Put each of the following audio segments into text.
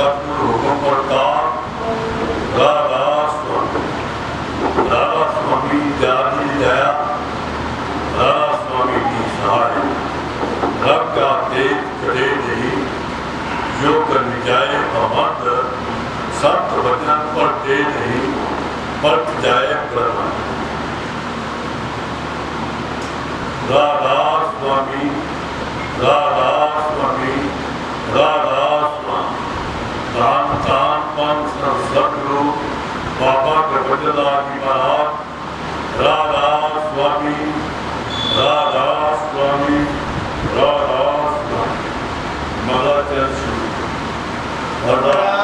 सतगुरु हुक्म प्रताप राधा स्वामी त्यागी दया राधा स्वामी की सहाय रब का तेज चढ़े नहीं जो करनी जाए अमर्द सत्य वचन पढ़ते नहीं पढ़ जाए ब्रह्म राधा स्वामी राधा स्वामी राधा स्वामी तान तान पंथ सतगुरु बाबा गढ़वजला जी महाराज राधा स्वामी राधा स्वामी राधा स्वामी माला चरण शुरू राधा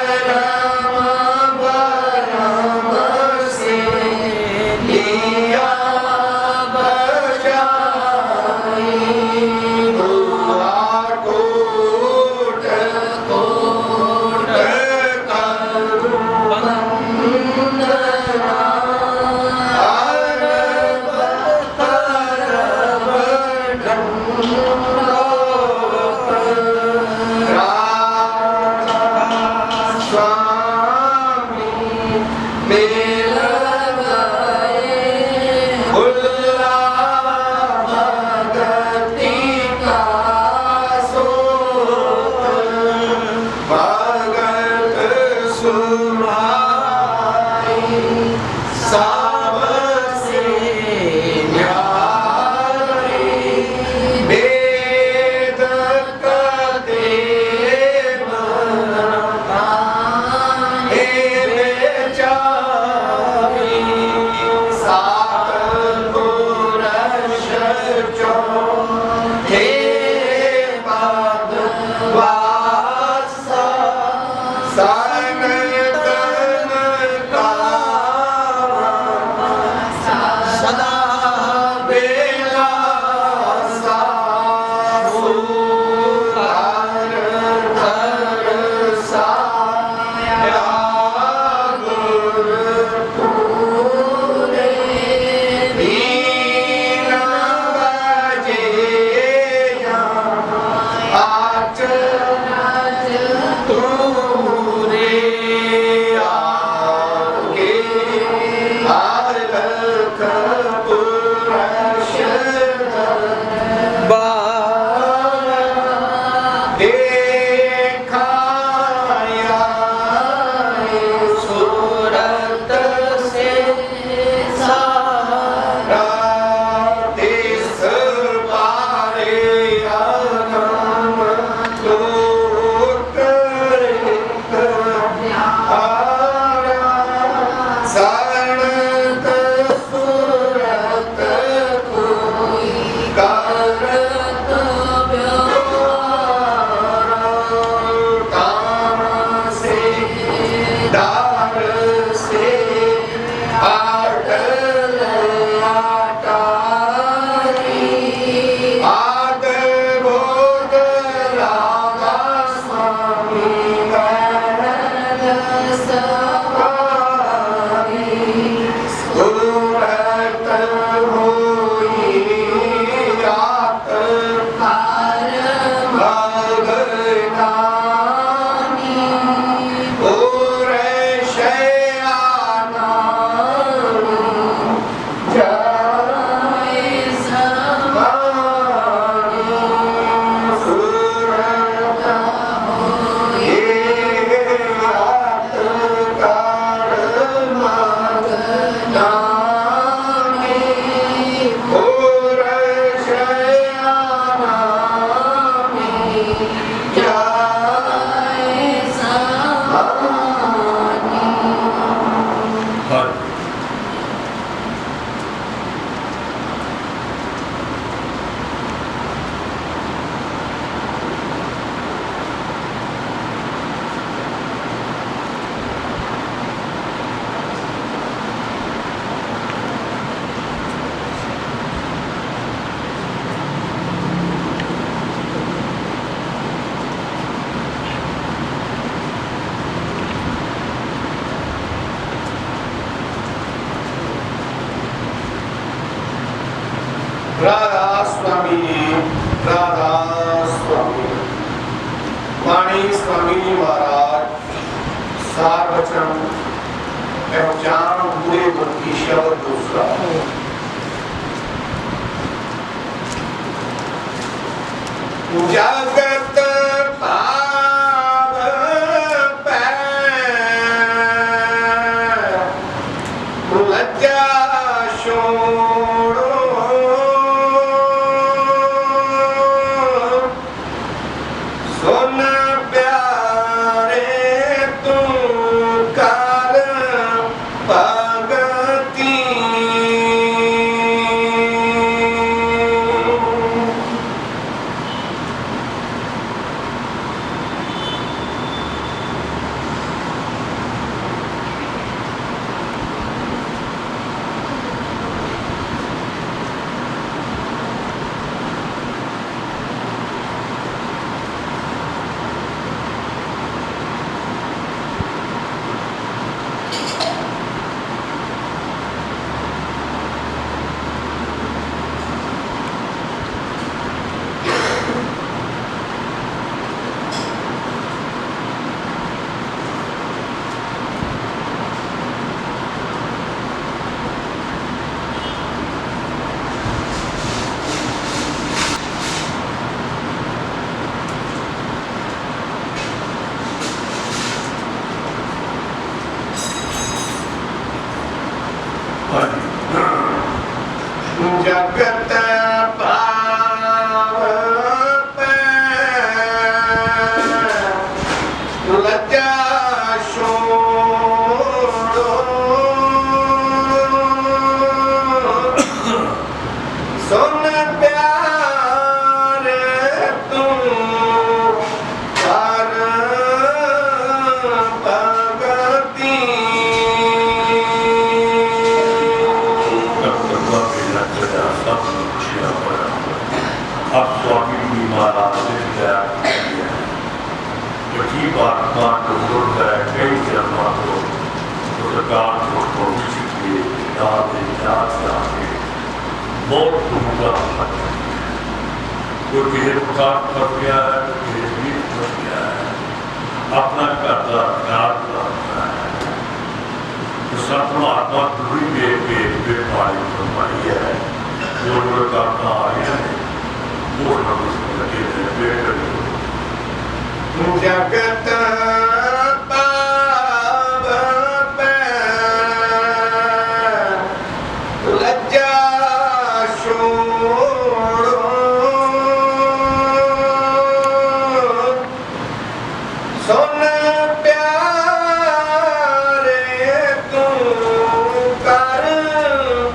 Hare स्वामी मेल गए खुला भगति का सोत भगत सुनाई सबसे न्यारी वेद कते मनता हे बेचारी सात पुरुष चौथे पद वासा सनतन का सदा बेला सुधार धर साया गुर पूरे बीन बजे आच तूरे आगे अलख पुरुष देखाया सूरत से सारा देश पारे अगम लोक शरणत सूरत कोई करत व्यवहार काम से दार से आटल आटारी आद बोध रामा स्वामी गणद सवारी सूरत होई रात पार भगनानी पुरशयाना जय समानी सूरत होई रात पार भगनानी पुरशयाना जय समानी हर राधा स्वामी राधा स्वामी वाणी स्वामी महाराज सार वचन एवं जान बुरे मन की शब्द दूसरा जगत पाव पै लज्जा छोड़ो सुन प्यारे तुम कर भगती जगत पाव पै लज्जा छोड़ो सुन प्यारे तुम कर भगती अब स्वामी जी महाराज ने क्या किया? वही बात को बोलता है कई जन्मों को सरकार को भविष्य के दादे जाते बहुत भूमिका कोई किसी प्रकार फंस गया है, कोई किसी भी फंस गया है, अपना करता ख्याल करता है। तो संत महात्मा पूरी के पानी फरमाई है जो लोग करना आए हैं वो लगे जगत पाव पै लज्जा छोड़ो सुन प्यारे तुम कर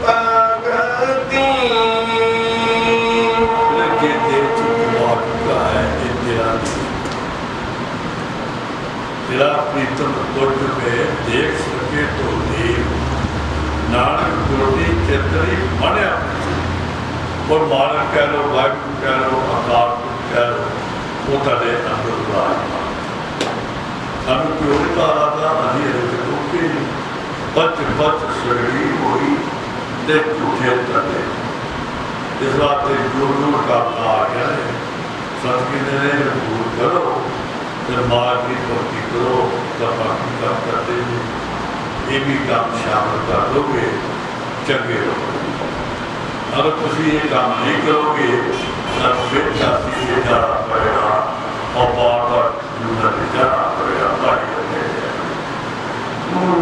भगती लगे देव चुप का है ये तेरा प्रीतम गुरु में देख सके तो देव नानक गुरु चितरी मने और मानक कह लो वाहिगुरु कह लो अकाल पुरख कह लो वो तेरे अंदर विराजमान सानू क्यों नहीं तारा था अभी क्योंकि बच बच सड़ी हुई ते झूठे तले इस वास्ते दूर दूर का आ गया है सतगुरु ने दूर करो फिर माँ की भक्ति करो तब बाकी काम करते ये भी काम शामिल कर दोगे चंगे रहोगे। अगर तुम ये काम नहीं करोगे तब फिर जाती से जाना पड़ेगा और बार बार जाना पड़ेगा पानी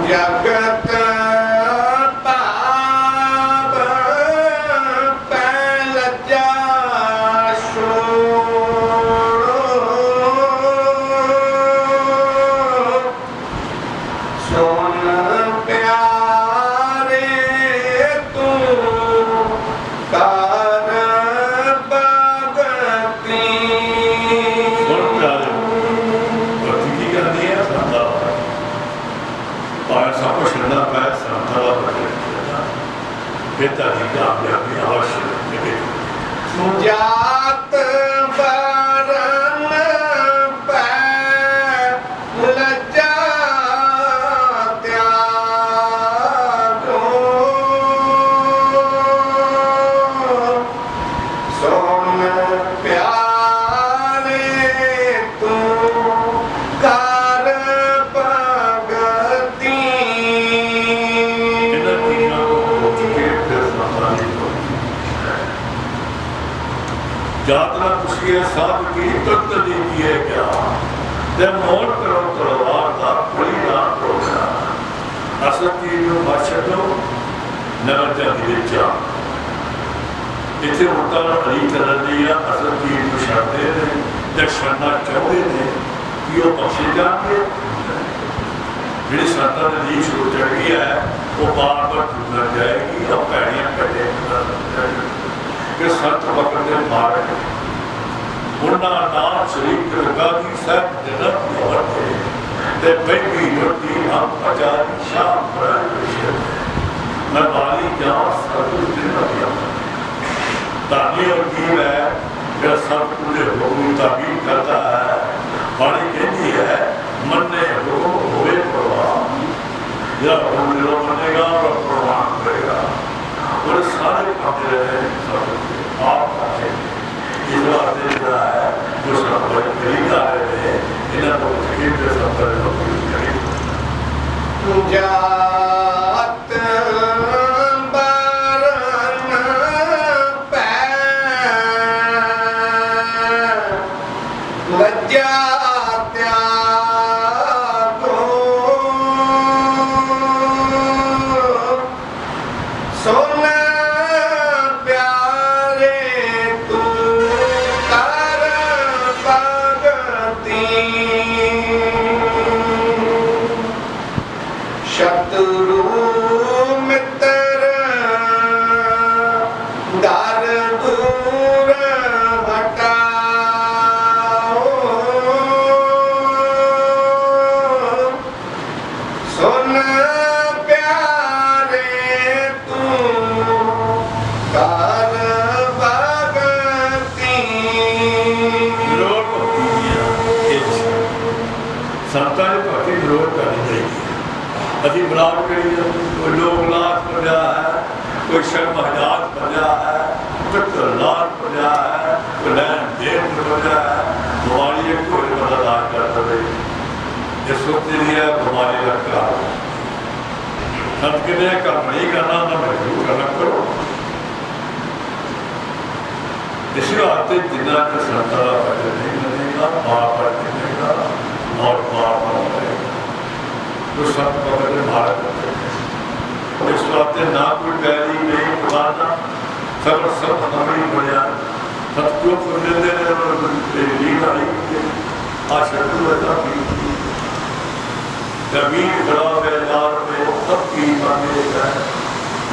जगत पाव पै लज्जा छोड़ो सुन प्यारे तुम कर भगती जात बरन पै लज्जा त्यागो सुन प्यारे तुम कर भगती जातना पुछिए साध की तत्त दी है क्या जब मोल करो तलवार का कोई ना होगा असल की जो भाषा नगर जाती जा इतने उल्टा अली तरह दिया असल की जो शर्तें ने जब शरना चाहते थे कि वो बख्शे जाएंगे मेरी संता ने दी शुरू चढ़ गया है वो बार बार जुड़ जाएगी अब पैड़ियां कटे कि संत वक्त के मारे उन्ना नाम शरीक लगा की सब जन्नत में बढ़े ते बैठी रोटी हम आजादी शाम पर मैं वाली जान सब दिन दिया ताली और की है कि सब पूरे हुक्म ताबीर करता है वाली कहती है मन्ने हुक्म होए प्रवान या हुक्म जो मनेगा और प्रवान करेगा और सारे खाते रहे आप इस बात है जो सब खरीदा रहे हैं इन्हें तो खरीद के सब जात बरन पै लज्जा त्यागो सुन प्यारे शत्रु मित्र दर दूर हटाओ सुन प्यारे तू कर भगती लोग संतां की भगती जरूर करनी चाहिए। अभी मिलाप करी कोई लोग लाश बजा है, कोई शर्म हजात बजा है, कोई लाश बजा है, कोई लैन देन बजा है। बीमारी एक कोई बंदा इलाज कर दे, ये सोचती है बीमारी का कारण संत कहते काम नहीं करना ना मजबूर करना करो। इसी वास्ते जिन्ना का संता भजन नहीं मिलेगा बार बार मिलेगा और बार बार मिलेगा तो सब पकड़े भारत इस वास्ते ना कोई बैरी नहीं पुराना सब सब नवी बढ़िया सत्यों को मिलते लीड आई आशा कभी बड़ा व्यवहार में सबकी मांगेगा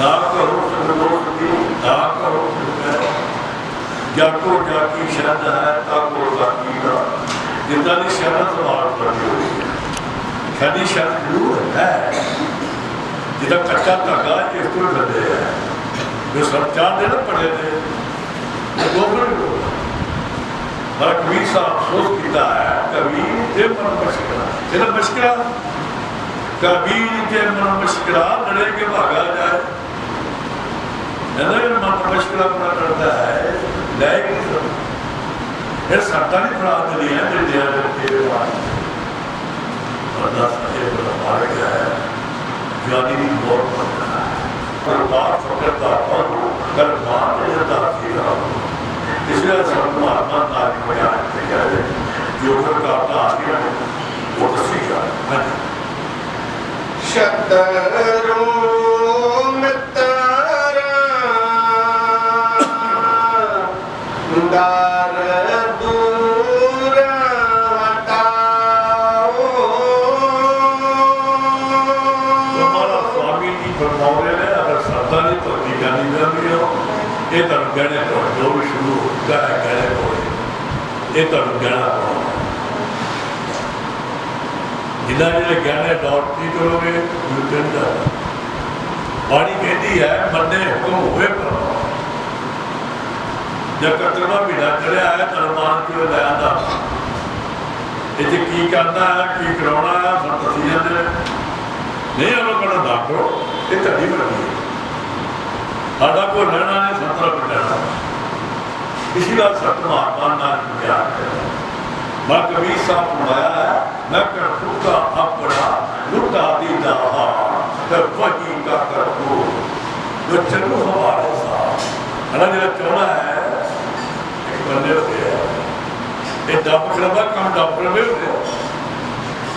ना करो संतोष की ना करो जाको जाकी शरण है ताको ताकी का जितना भी शरण संभाल करनी हुई है शनि शरण जरूर है जितना कच्चा धागा इसको बंदे है जो सब चाहते ना पढ़े थे कबीर साहब अफसोस किया है कबीर के मन मुश्किल जितना मुश्किल कबीर के मन मुश्किल लड़े के भागा जाए मन मुश्किल अपना करता है फिर सत्ता नहीं फड़ा दिली है मार गया है ज्ञानी भी बहुत बनता है इसलिए महात्मा जो करता आगे वो दसी जाए शत्रु मित्र दर दूर हटाओ हमारा स्वामी जी फरमाते हैं अगर श्रद्धा नहीं भक्ति करनी चाहती हो ये तुम गहने पढ़ो जो भी शुरू होता है गहने पढ़ो ये तुम गहना पढ़ो जिन्ना जो गहने डॉट नहीं करोगे बाणी कहती है मन्ने हुक्म हुए पर जब कतरवा महीना चढ़िया है तरमान क्यों लिया इतने की करना है की कराना है सब दसी जाते नहीं उन्होंने कहना डॉक्टरो ये तड़ी बनी है साडा कोई रहना नहीं संतरा को रहना इसी बात सत महात्मा नाम प्यार है मैं कबीर साहब बुलाया है मैं कर लुटा अपना लुटा दीदा कर वही का कर दो जो चलो हमारे साथ है जो चौड़ा है बंदे होते हैं ये डब खड़ा काम डब खड़े होते हैं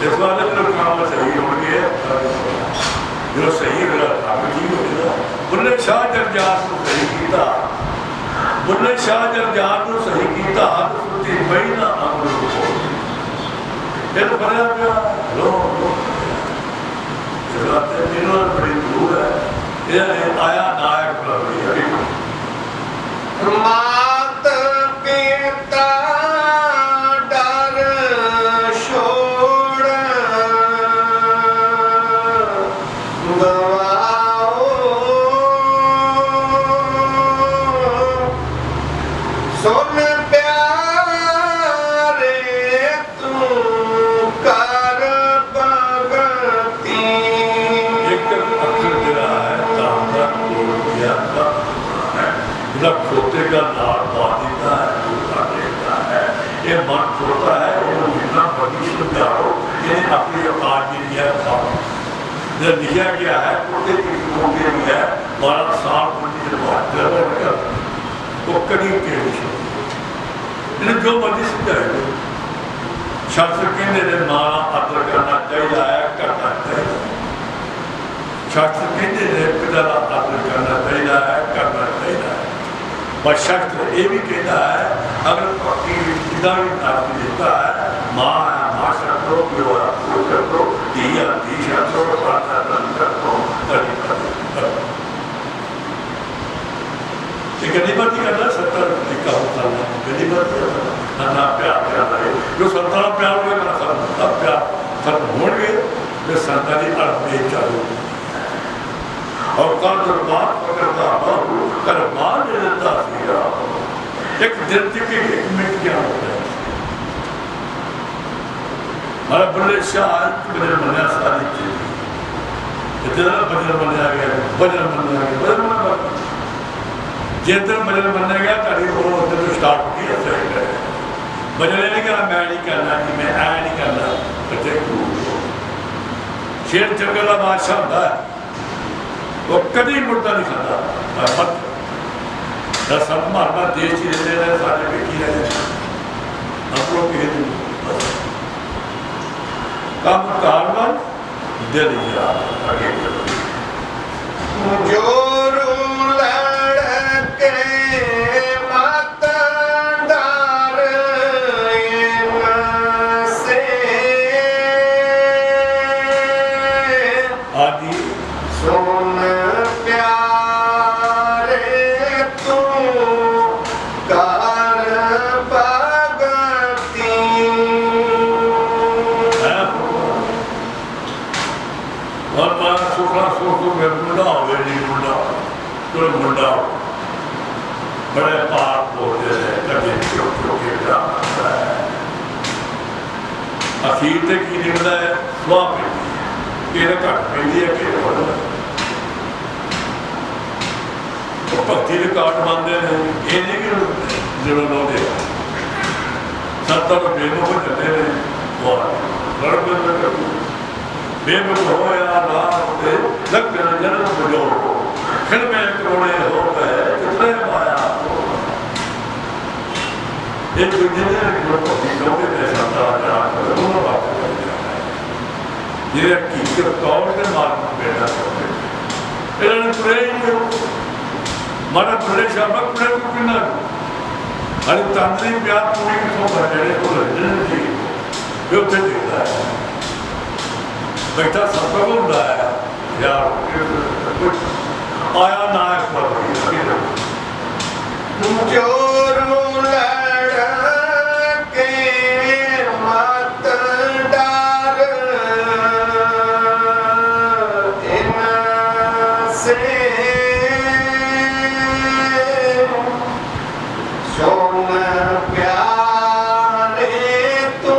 इस बार जो काम सही होंगे जो सही होगा काम ठीक होगा बुल्ले शाह जरजात को सही किया बुल्ले शाह जरजात को सही किया सुनती मई ना अमर को फिर बड़ा गया लो चलाते दिनों बड़ी दूर है ये आया नायक प्रभु मात पिता डर छोड़ गवाओ सुन प्यारे तू कर भगती एक अक्षर गिरा है तांदा तोड़ दिया था जब खोते का नाड़ मार देता है टूटा देता है ये मन छोटा है वो जितना बड़ी समझाओ ये अपनी औकात की लिया था जब लिखा गया है खोते की खोते में है 12 साल बड़ी जब वो कड़ी के विषय जो मर्जी समझाए शास्त्र कहते मारा आदर करना चाहिए करना चाहिए शास्त्र कहते पिता का आदर करना चाहिए करना चाहिए पर शास्त्र ये भी कहता है अगर पति पिता भी आदमी देता है माँ है माँ शब्दों प्यो है धी शब्दों प्रार्थना कर ये गनीमत ही करना सत्ता टिका होता है गनीमत ना प्यार करना है जो संतां नाल प्यार होगा ना सब प्यार खत्म होंगे जो संतां की अड़बे चालू और कल दरबार पकड़ता कर मान देता सीगा एक दिन की एक मिनट क्या होता है हमारा बुल्ले शाह बदल मना सारी चीज इतना बदल मना गया बदल मना गया बदल मना जिधर बदल बनने गया तारी वो उधर तो स्टार्ट होगी ऐसा बदले नहीं कहना मैं नहीं करना कि मैं ऐ नहीं करना बच्चे शेर जंगल का बादशाह होता है वो कभी मुर्दा नहीं खाता मत सब मारना देश ही रहते रहे सारे बेटी रहे हम लोग कम कारवन दिल आगे जोरू लड़के मत डर इनसे आदि सुन प्यारे तू कर भगती और मैं सुखा सुख में मुंडा हो गई मुंडा तो मुंडा बड़े पाप होते हैं कभी छोटे जाता है अखीर तक की निकलता है स्वाप केरा घट पैंदी है केरा बढ़ तो भक्ति के कार्ड बनते हैं ये नहीं कि जरूर लाते सत्ता को बेमुख चलते हैं लड़ पे बेमुख हो या ना होते लग जन्म बुझो फिर में करोड़े हो गए कितने माया एक दूसरे भक्ति लोगे में सत्ता जाकर दोनों बातें कर जाता है ये की कौन के मार्ग में बैठा करते इन्होंने पूरे ही मारा पूरे शाबक पूरे को कितना हर तांत्रिक प्यार पूरी को बचाने को रजन जी जो उसे देता है बैठा सब को होता है यार कुछ आया ना है पर जोरू लड़के मत डर इनसे सुन प्यारे तू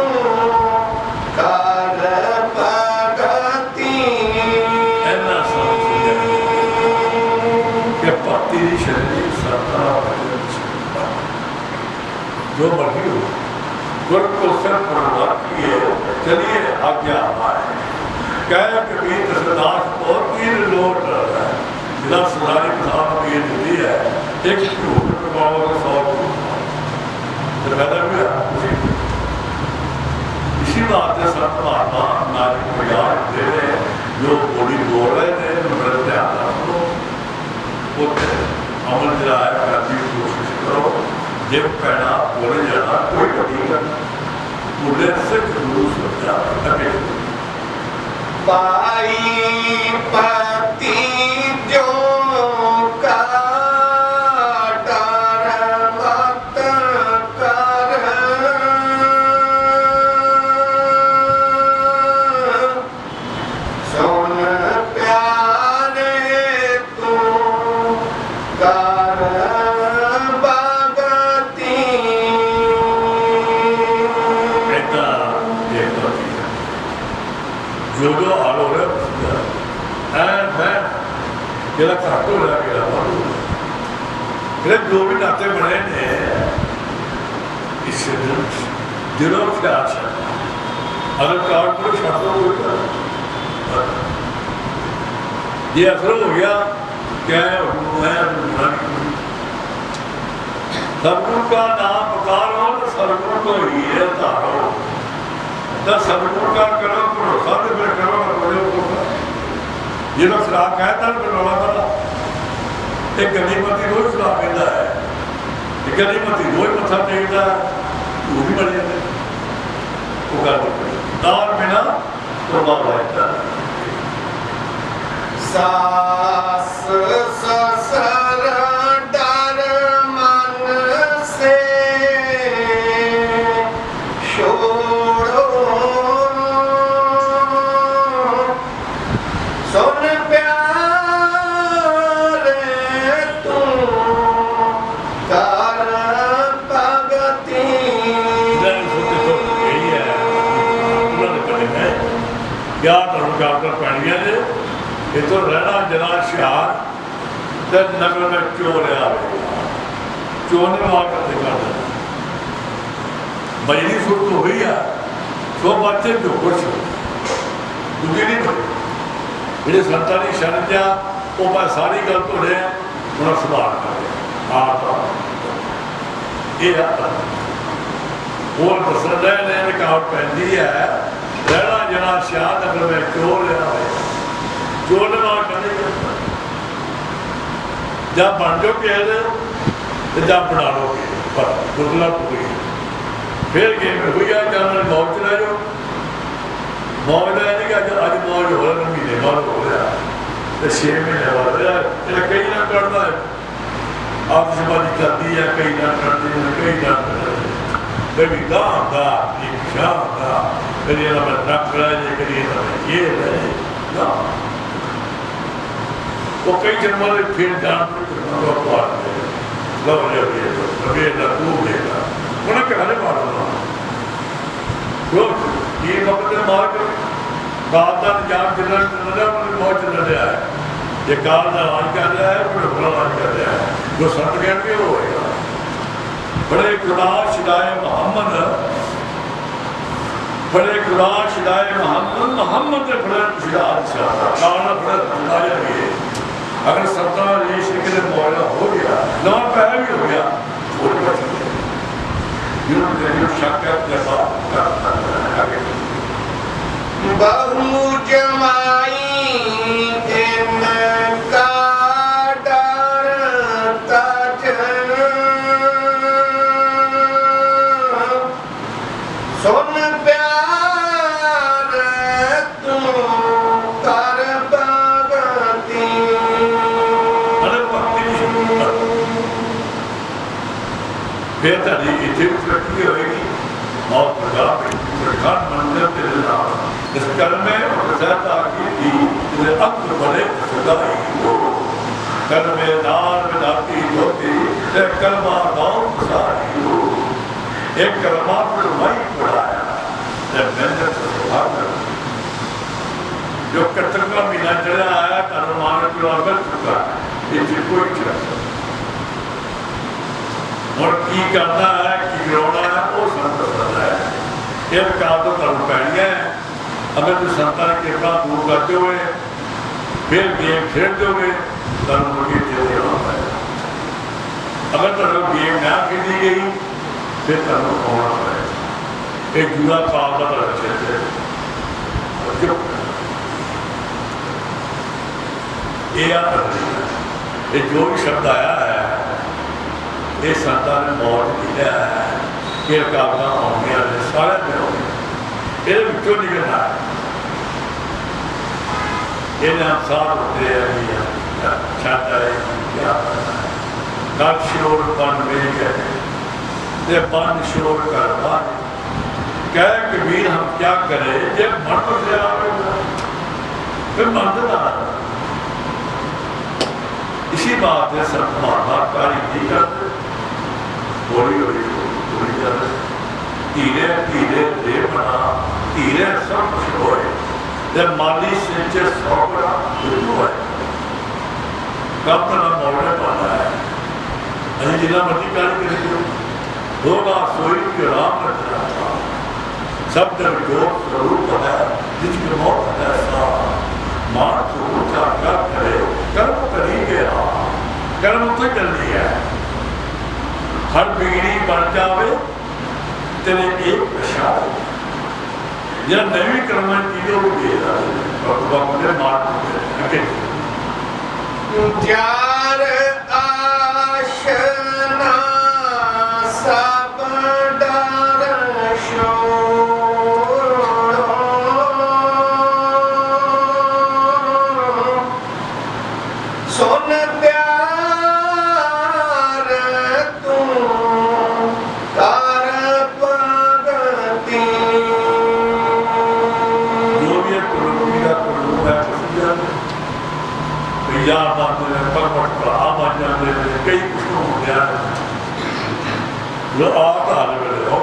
कर भगती ऐना कि भक्ति शरीर सत्ता जो मर्जी हो गुर को सिर्फ किए चलिए आज्ञा हमारे कह कबीर दसदास और तीन लोट रहा है जिला सुधारी किसान की दी है एक झूठ प्रभाव 100 पैदा हुआ इसी बात से संत महात्मा नारी को याद दे रहे जो बोली बोल रहे थे मेरे ध्यान रखो वो अमल जलाया करने की कोशिश करो जब पैना बोले जाना कोई कभी बोले से जरूर समझा पाई पति जो का डर मत कर सुन प्यारे तू कर भगती जो जो हाल हो रहा है मेरा घट हो रहा मेरे जो भी नाते बने ने इससे दिलों से आशा अगर कार्ड को छात्रों ये असर हो गया क्या है सदगुरु का नाम पुकारो तो सदगुरु को ही है धारो तो सदगुरु का करो भरोसा तो फिर करो जो सलाह कहता है रौला वाला एक गनीमती रोज सलाह कहता है गनीमती रोज मत्था टेकता वो भी बन जाते वो कर और बिना तो बाबा सास ससुर डर ਤੁਹਾਨੂੰ ਗਾਲਤਾਂ ਪੈਣੀਆਂ ਜੇ ਇੱਥੋਂ ਰਹਿਣਾ ਜਨਾ ਸ਼ਿਆਰ ਤੇ ਨਗਰ ਵਿੱਚ ਚੋਰਿਆ ਚੋਰ ਨੇ ਵਾਰ ਕਰਦੇ ਕਰਦਾ ਬੜੀ ਸੁਰਤ ਹੋਈ ਆ ਸੋ ਬੱਚੇ ਜੋ ਕੁਛ ਦੂਜੇ ਨਹੀਂ ਬਣੇ ਜਿਹੜੇ ਸੰਤਾਂ ਦੀ ਸ਼ਰਨ ਆ ਉਹ ਬਸ ਸਾਰੀ ਗੱਲ ਤੁਹਾਡੇ ਹੁਣ ਸੰਭਾਲ ਕਰਦੇ ਆਪ ਇਹ ਆ ਹੋਰ ਦੱਸਣ ਦੇ ਨੇ ਰਿਕਾਰਡ ਪੈਂਦੀ ਹੈ ਰਹਿਣਾ ਜਨਾ ਸ਼ਾਹ ਨਗਰ ਵਿੱਚ ਚੋਰ ਰਿਹਾ ਹੋਇਆ ਚੋਰ ਨੇ ਵਾਰ ਕਰਦੇ ਜਾਂ ਬਣ ਜਾਓ ਕਿਸੇ ਤੇ ਜਾਂ ਬਣਾ ਲਓਗੇ ਪਰ ਗੁਰਦੁਆਰਾ ਪੂਰੀ ਫਿਰ ਗੇਮ ਹੋਈ ਆ ਜਾਂ ਮੌਜ ਚਲਾ ਜਾਓ ਮੌਜ ਦਾ ਨਹੀਂ ਕਿ ਅੱਜ ਮੌਜ ਹੋ ਰਹੀ ਮਹੀਨੇ ਬਾਅਦ ਹੋ ਰਿਹਾ ਤੇ 6 ਮਹੀਨੇ ਬਾਅਦ ਇਹ ਕਈ ਨਾ ਕਰਦਾ ਹੈ ਆਪ ਜਮਾਨੀ ਕਰਦੀ ਹੈ ਕਈ ਨਾ ਕਰਦੇ ਨੇ ਕਈ ਨਾ ਕभी गाँव का एक शाम का कभी मैं रख रहा है कभी ये रहे वो कई जन्मों में फिर जान कभी देगा उन्हें कहने मारो जो ये वक्त मार कर गाल का निजाम चलना चल रहा है बहुत चल रहा है ये गाल का राज कर रहा है फिर बुरा राज कर रहा है जो संत कह के वो होएगा बड़े खुदा शिदाए मोहम्मद बड़े खुदा शिदाए मोहम्मद ने बड़े शिदाना बड़ा खुदाया भी है अगर सत्ता ये शिकले मौला हो गया ना पैर भी हो गया छोड़ बच गए शक बहु जमाई इनका डरता सुन प्यार तू कर भगती फिर तारी इतनी तरक्की होगी मौत प्रकार मंदिर तेरे नाम इस कर्म में की अंत बड़े सदाई कर मैदान में जाती होती कर्मा गाँव सारी एक कर्मा पर वही पढ़ाया जो कतर का महीना चला आया कर्मान कर चुका ये कोई और की करना है की गिराना है वो संत दसदा है ये विकार तो तुहानूं पैणियां है अगर तुम संतां की कृपा दूर करते हुए फिर गेम खेड दोगे तुहानूं मुड़के चेते आउणा पएगा अगर तुहानूं गेम ना खेडी गई फिर तुहानूं आउणा पएगा एक जुआ काल का तुहाडे चेते ये जो भी शब्द आया है ये संतां ने मौत लिखा है कि रकावटां आउणियां ने सारे दिन आउणियां ये निकलना है ये साथ होते हैं छाता है क्या कर शोर बन में कहते बन शोर कर बन कह कबीर हम क्या करें जब मन से आवेगा फिर मन ना इसी बात है सब महाकारी नहीं करते हौली हौली हौली जाते धीरे धीरे दे बना धीरे सब कुछ होए जब माली सिंचे सौ बड़ा दुर्ग है कब ना मौले पाना है अभी जिला मर्जी कार्य करेंगे होगा सोई के राम रचना सब जब जो स्वरूप है जिसकी मौत है सा मान स्वरूप क्या करे कर्म करी गया कर्म तो जल्दी है हर बिगड़ी बन जावे तेरे एक प्रसाद या नवी कर्म चीजों को दे रहा है मुझे मार जार आशना सब डर सुन प्यार तू कर भगती जो भी है कुरुमी का कुरु है या बात में परमट का आवाज जाने कई कुछ हो गया जो आता है मेरे हो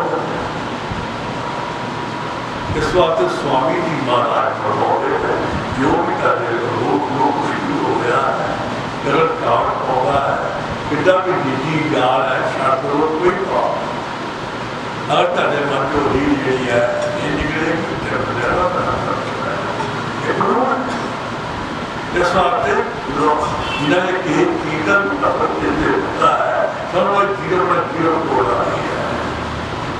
इस वास्ते स्वामी जी महाराज फरमाते हैं जो भी करते लोग कुछ भी हो गया है गलत काम होगा है कितना भी निजी गाल है शायद कोई पाप अगर तेरे मन को रीढ़ जी है ये निकलेगी इस वास्ते जिन्हें एक कीर्तन होता है सर्व जीवन में जीवन बोल रही है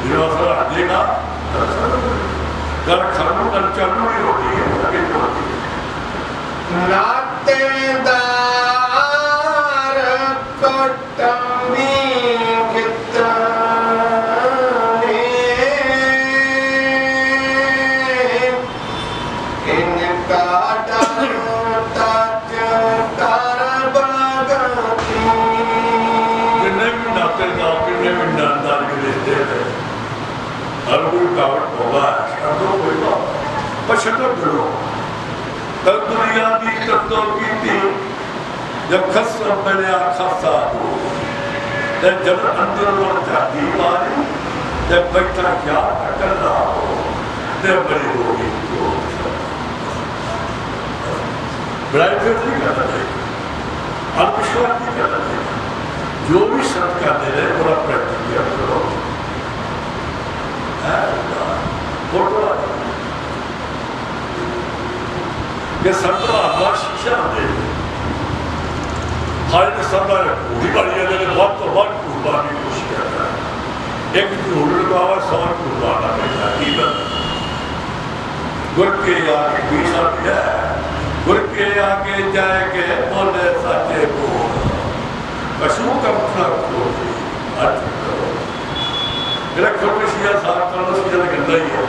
जीवन असर आ देगा घर खत्म कर चालू ही होती है आगे होती है नातेदार कुटुंबी शक्ल करो तब दुनिया की तत्व की थी जब खसम मैंने खासा हो जब अंदर और जाती मारी जब बैठा क्या कर रहा हो जब बड़ी होगी बड़ाई फिर नहीं करना चाहिए अविश्वास नहीं करना चाहिए जो भी सत्य करते रहे पूरा प्रैक्टिस करो फोटो ये संतरा अल्लाह शिक्षा दे हर संतरा पूरी बारी है लेकिन बहुत तो बहुत कुर्बानी कोशिश करता है एक झूठ लगावा 100 कुर्बाना करता है इधर गुर के आगे बीसा दिया गुर के आगे जाएंगे बोले सच्चे बोल पशु का अपना खोजी अर्थ करो मेरा खोटे सिया साथ करना सिया गंदा ही है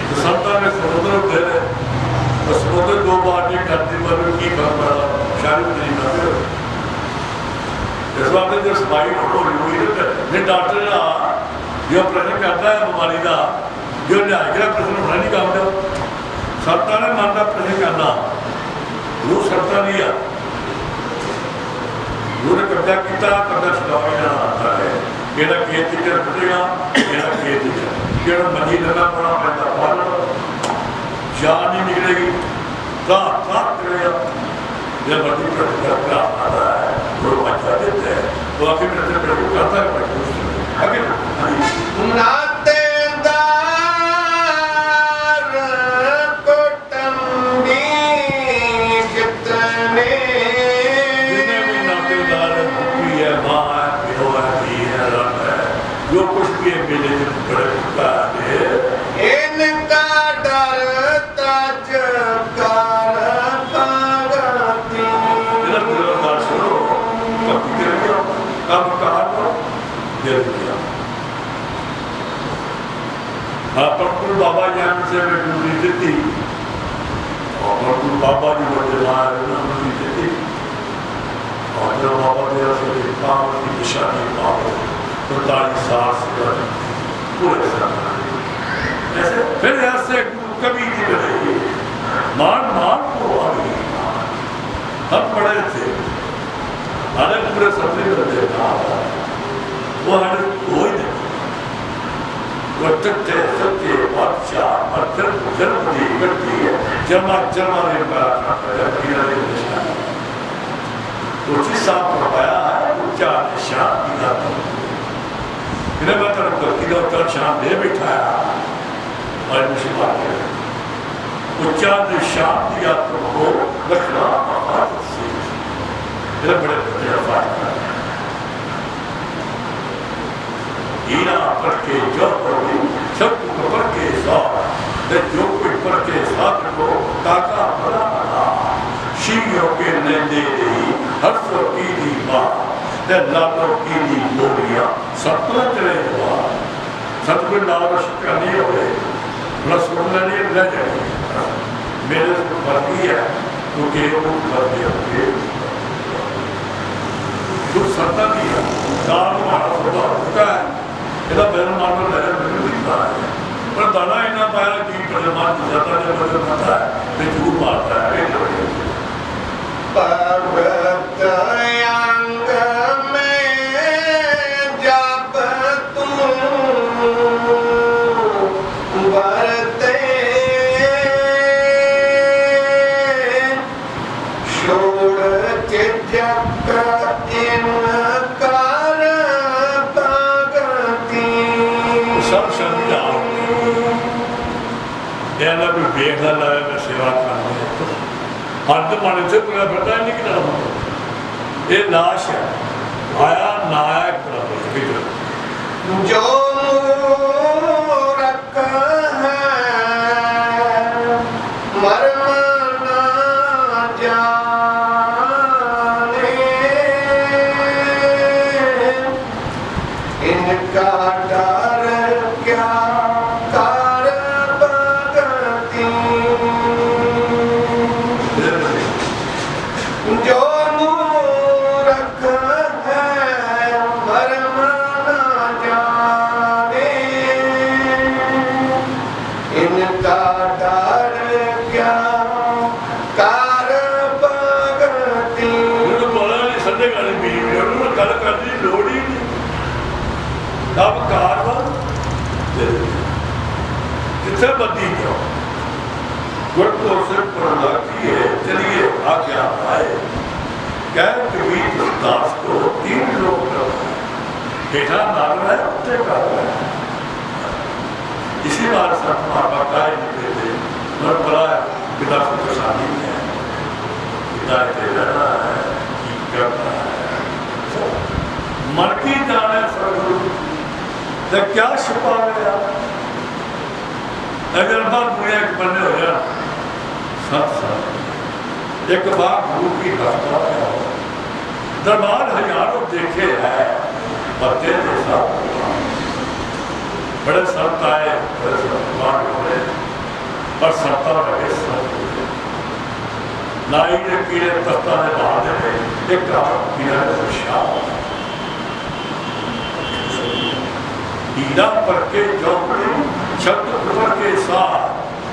तो संता ने समुद्र उठे तो समुद्र 2 बार नहीं करती पर की खबर शायद नहीं करते इस बात में जो सफाई हुई ने डॉक्टर ना जो प्रश्न करता है बीमारी का जो न्याय प्रश्न होना नहीं काम दो संता ने मन का प्रश्न करना वो संता नहीं आ ने कब्जा किया कब्जा छुड़ावा जाना आता है केड़ा खेत टीचर फटेगा केड़ा खेत टीचर केड़ा मजी लगा पड़ा पैदा फल जान नहीं निकलेगी साफ करेगा जब मजी का आता है वो बच्चा देते हैं तो आखिर में करता है आगे नातेदार कुटुंबी कितने जितने भी नातेदार है माँ है पिता है जो कुछ भी मिले बड़े इनका डरता जगकार भगती सुनो भक्ति करेंगे काम कहा परंतु बाबा जी हमसे ड्यूटी दी और परंतु बाबा जी ड्यूटी दी और जब बाबा जी काम की दिशा नहीं 45 साल से पूरे ऐसे फिर ऐसे कभी नहीं बनेगी मान को आ गई हम पढ़े थे हमारे पूरे सपने में वो हमारे हो ही नहीं वो सत्य सत्य बादशाह और फिर जन्म दी करती है जमा उसी साथ बताया है उच्चा निशान दिया फिर मैं तरफ करती का उत्तर शाम दे बिठाया और मुझे बात है उच्चा निशान दिया तुमको रखना मेरे बड़े हीरा पर के जो सब पर के साथ जो कोई पर के साथ को ताका बड़ा बड़ा शीयों के नंदे रही हर सो की दी बात लालों की दी बोलियां सपना चले हुआ सतगुरु नाम शिक्षा नहीं हो गए रसगुल्ला नहीं रह जाए मेरे से भर्ती है क्योंकि वो भर्ती होंगे जो सत्ता नहीं है दान हमारा सौदा होता है ਇਹਦਾ ਬੈਰਨ ਮਾਰਨ ਲੈ ਮੈਨੂੰ ਦਿਖਦਾ ਹੈ ਪਰ ਦਾਣਾ ਇੰਨਾ ਪਾਇਆ ਕਿ ਪਰਮਾਨ ਜ਼ਿਆਦਾ ਜਦ ਬਦਲ ਹੁੰਦਾ ਹੈ ਤੇ ਝੂਠ ਮਾਰਦਾ ਹੈ पर्वत अंग में जब तू देखना लगा मैं सेवा करनी हर तो मन से पूरा पता ही नहीं कि ये लाश है आया ना आया एक बराबर जो मूरख है मर्म न जाने इनका डर क्या कर भगति जो मूरख है मर्म न जाने इनका डर क्या कर भगति संडे गाने भी गल करने की लोड़ ही नहीं अब कारवां जिथे बदी जाओ गुरपुर से प्रलाकी है चलिए आज्ञा आए कह कबीर दास को 3 लोग बेटा नाल है उत्ते कर इसी बार सब महात्मा का देते और बड़ा पिता को प्रसादी है पिता के रहना है की करना है मन की जाने सदगुरु तो क्या छुपा गया अगर बात मुझे एक बनने हो जाए 7 साल एक बार गुरु की हत्या दरबार हजारों देखे हैं पते के साथ बड़े संत आए बड़े संत हुए पर संता रहे संत नाई ने कीड़े तख्ता ने बाहर एक कीड़ा ने शाह हीरा पर के जो शब्द पर के साथ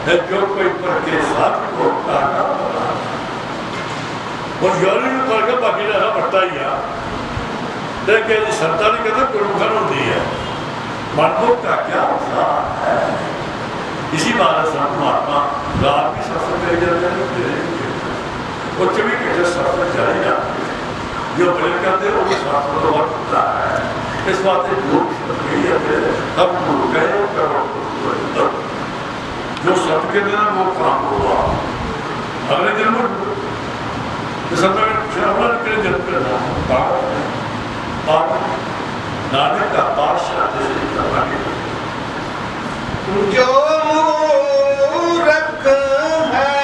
है जो कोई पर के साथ को काटा और योरी में पर के बाकी ना पड़ता ही है लेकिन संता ने कहते गुरुखर होती है मनभोग का क्या है इसी बात संत महात्मा रात की सत्संग करी जाते हैं और 24 घंटे सत्संग जारी जाते हैं जो बड़े कहते हैं वो शास्त्र तो बहुत होता है इस बात से लोग सब गए करो जो सत्य के दिन वो काम हुआ अगले दिन वो के जन्म करना नानक का पातशाह जो मूरख है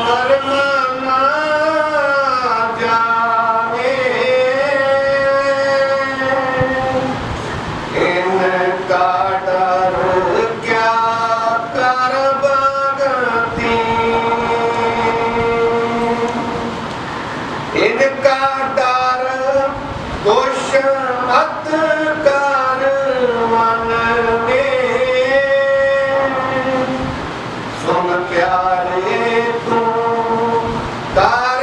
मर्म न जाने इनका डर क्या कर भगति इनका डर दोष मत कर मन में सुन प्यारे तू कर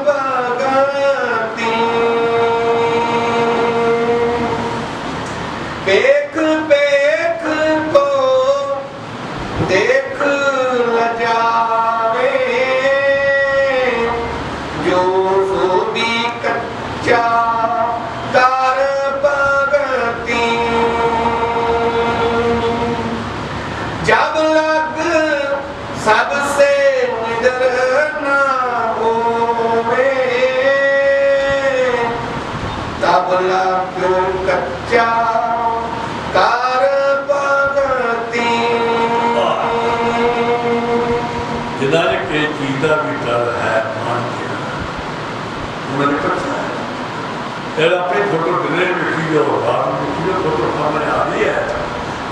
भगति पेख पेख को देख न जावे जो सो भी कच्चा कर भगति जब लग सबसे निडर न होवे तब लग कच्चा कर भगति जिन्होंने के चीज़ का भी डर है मान गया उन्होंने पता है फिर अपनी फोटो डिले लिखी जो बाहर लिखी जो फोटो सामने आ रही है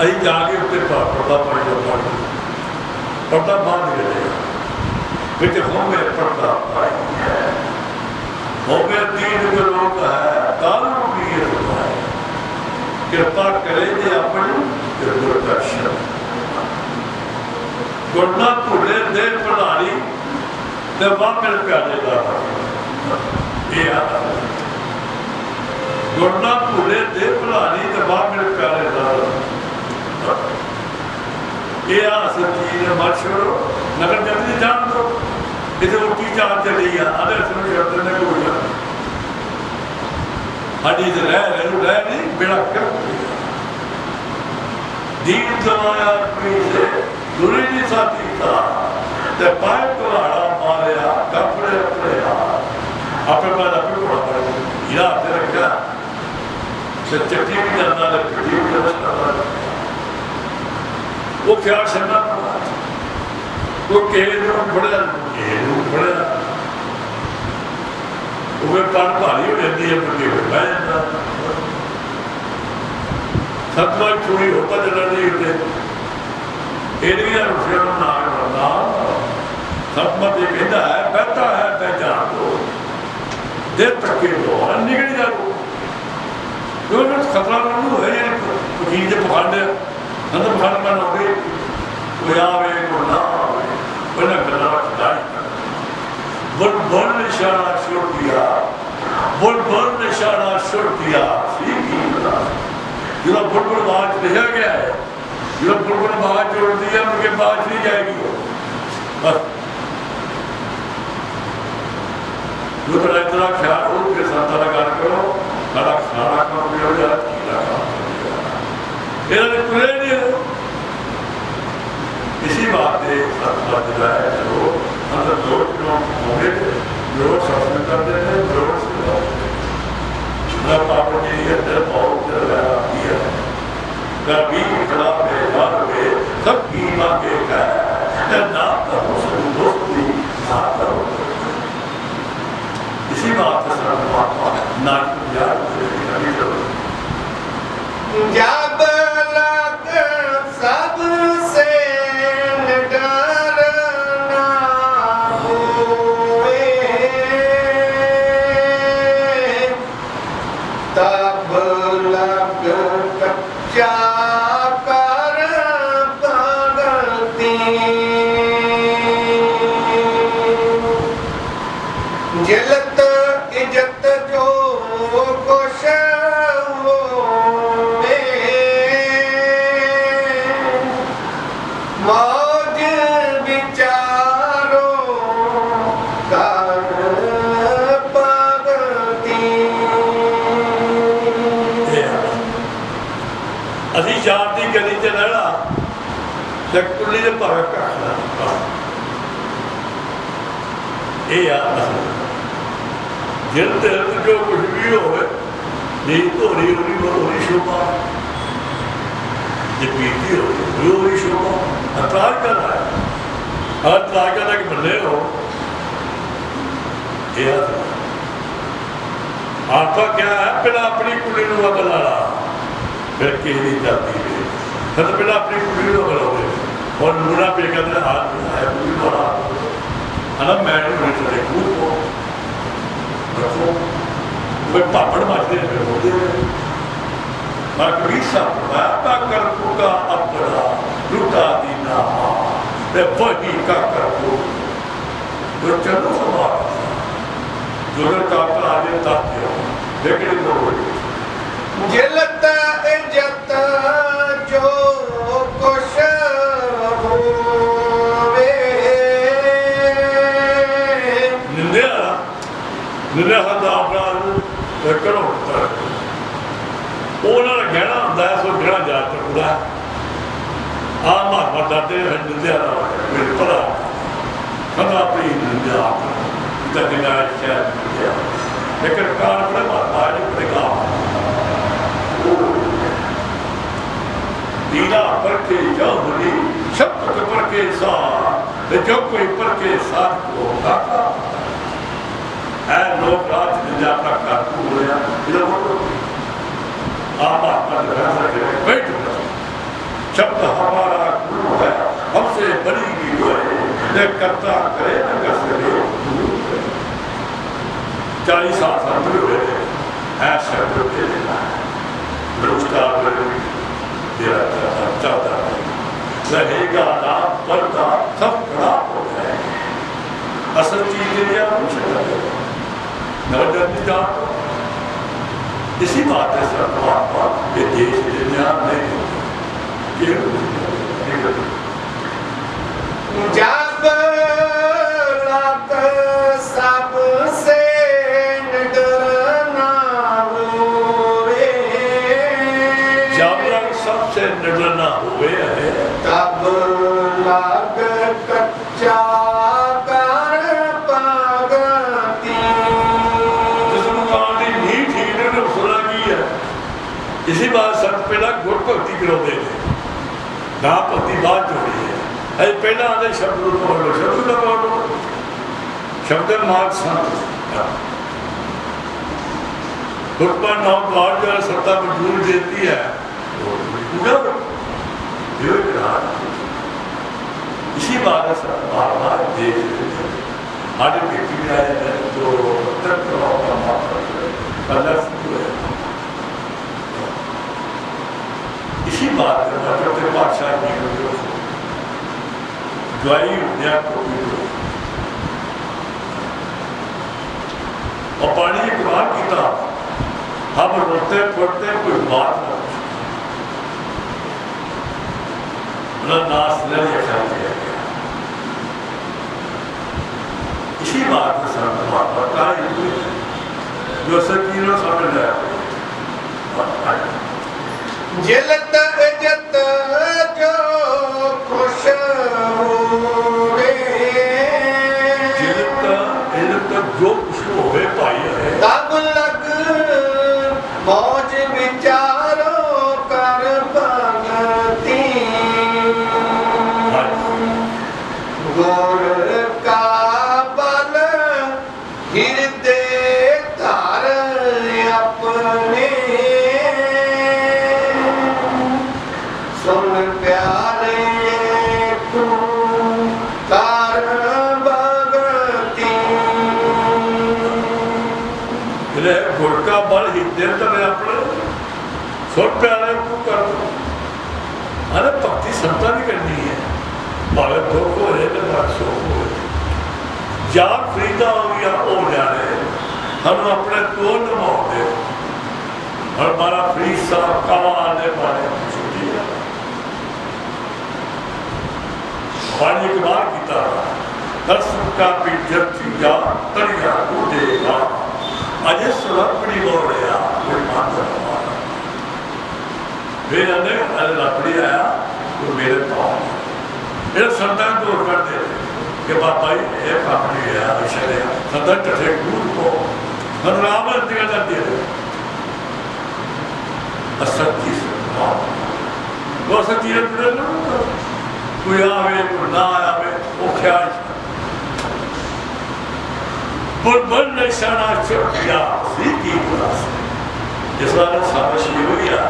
अभी जाके उत्ते पर्दा पाई जो पर्दा बांध गए बिच होमे पर्दा पाई है होमे 3 लोग है दारू भी है कृपा करे जे अपनी दुर्दर्शन गुरना भूले दे प्रधानी ते वाह मेरे प्यारे का ये गुरना भूले दे प्रधानी ते वाह मेरे प्यारे का ये चीज मत छोड़ो नगर जल्दी जान दो इसे उठी चार चली आधे सुन शब्द ने कोई हड्डी रह नहीं बेड़ा कर दीन जमाया से दूरी नहीं साथी कीता ते पाए कुहाड़ा मारिया कपड़े अपने आपे बाद आपे घोड़ा पड़ हीरा हाथ रखा ते चट्टी भी जाना ते पिट्ठी भी जाना वो ख्याल करना वो केले बड़ा वो पन भारी हो जाती है मुझे बह जाता सतवा चूड़ी होता चला नहीं होते एरिया रुपया ना सतमत ये कहता है बहता है पहचान दो देर तक दो निकल जा जो खतरा है ये वकील के पखाने अंदर पखाने में हो गई कोई आवे कोई ना आवे कोई ना गला बुल बुल निशाना छोड़ दिया बुल बुल निशाना छोड़ दिया जो बुलबुल बाज लिखा गया है जो बुलबुल बाज जोड़ दिया उनके बाज नहीं जाएगी बस जो तो इतना ख्याल हो के साथ लगा करो बड़ा खाना करो भी हो जाए कीड़ा काम पूरे नहीं हो इसी बात से सत्संग जो है जो अंदर लोग जो होंगे लोग सत्संग करते हैं लोग जब आप जी अंदर बहुत किया कभी खड़ा बेकार हुए सब की मांगे का ना करो दोस्ती ना करो इसी बात से परमात्मा नाच याद जब लग सबसे डरना हुए तब लग कच्चा कर भगती जलत इज्जत जो कुछ मौज विचारो कर भगती अभी जान की गली च रहना कुली ने भावे घटना जिद जो कुछ भी हो धोरी होनी शोभा जो पीती हो शोभा अतराज कर रहा है हर तराज का तक बने हो आपका क्या है पहला अपनी कुड़ी को अग लाना फिर किसी जाती है फिर पहला अपनी कुड़ी को अगलाओगे और मुरा पे कहते हाथ है पूरी बड़ा है ना मैं चले खूब को रखो वे पापड़ मारते हैं फिर होते हैं मगर सब कर का अपना लुटा दीना वही का कर जो चलो हमारा जो का आगे ताते हो लेकिन जलत इज्जत जो कुछ होवे निंदे हद अपराध करो उन्होंने कहना होंगे सो कहना जा चुकता आ महात्मा दादे निंदे मेरे भला सदा अपनी निंदा लेकिन कार बड़े महात्मा पड़ेगा दीना पर के जाऊनी शब्द पर के साथ जो कोई पर के साथ को काका है लोग रात निंदा अपना काकू हो गया आप बैठ शब्द हमारा गुरु है हमसे बड़ी भी है करता करे न कर सके 40 साल हुए है शब्द के रहेगा नाम पढ़ता सब खराब हो जाए असल चीज इसी बात है सर ये देश नहीं जब लग सबसे डरना हुए जब लग सबसे डरना हुए है तब लग बात सब पहला गुर भगती कराते हैं ना भगती बाद जोड़ी है अरे पहला आते शब्द पढ़ लो शब्द का पढ़ लो शब्द मार्ग संत गुरबा नौ द्वार जो सत्ता मंजूर देती है इसी बात है बार बार देख हमारे बेटी में आए हैं जो इसी बात है मतलब के बादशाह जी को ज्वाई उद्या को और पानी कुरान किया हम रोते पढ़ते कोई बात ना नाश नहीं रखा गया इसी बात के साथ बताया जो सकीनो समझ आया जिलत इज्जत जो खुश होवे जिलत जो खुश होवे भाई है तब लग मौज विचारो कर भगती गुर का बल हृदय धर अपने सुन प्यारे तू कर भगती गुड़ का बल हृदय धर अपने सुन प्यारे तू कर अरे भक्ति संता नहीं करनी है भावे दुख हो रहे तो सुख हो यार फरीदा हो गया हो जा रहे हम अपने तो निभाते और हमारा फरीद साहब कवा आने वाले पानी के बाहर की दस का पिक्चर या तरिया उठेगा अजय सुलभड़ी बोल रहा कोई मानता फिर अरे लकड़ी आया तो मेरे पास मेरे संतान दूर कर दे कि बाबा जी ये काम नहीं है अच्छा है संतान टठे दूर को मनराम दिया जाती है असत्य वो सत्य कोई आवे कोई ना आवे वो ख्याल बुलबुल ने शाना चुकिया सीधी क्लास जिस बार सारा शुरू हो गया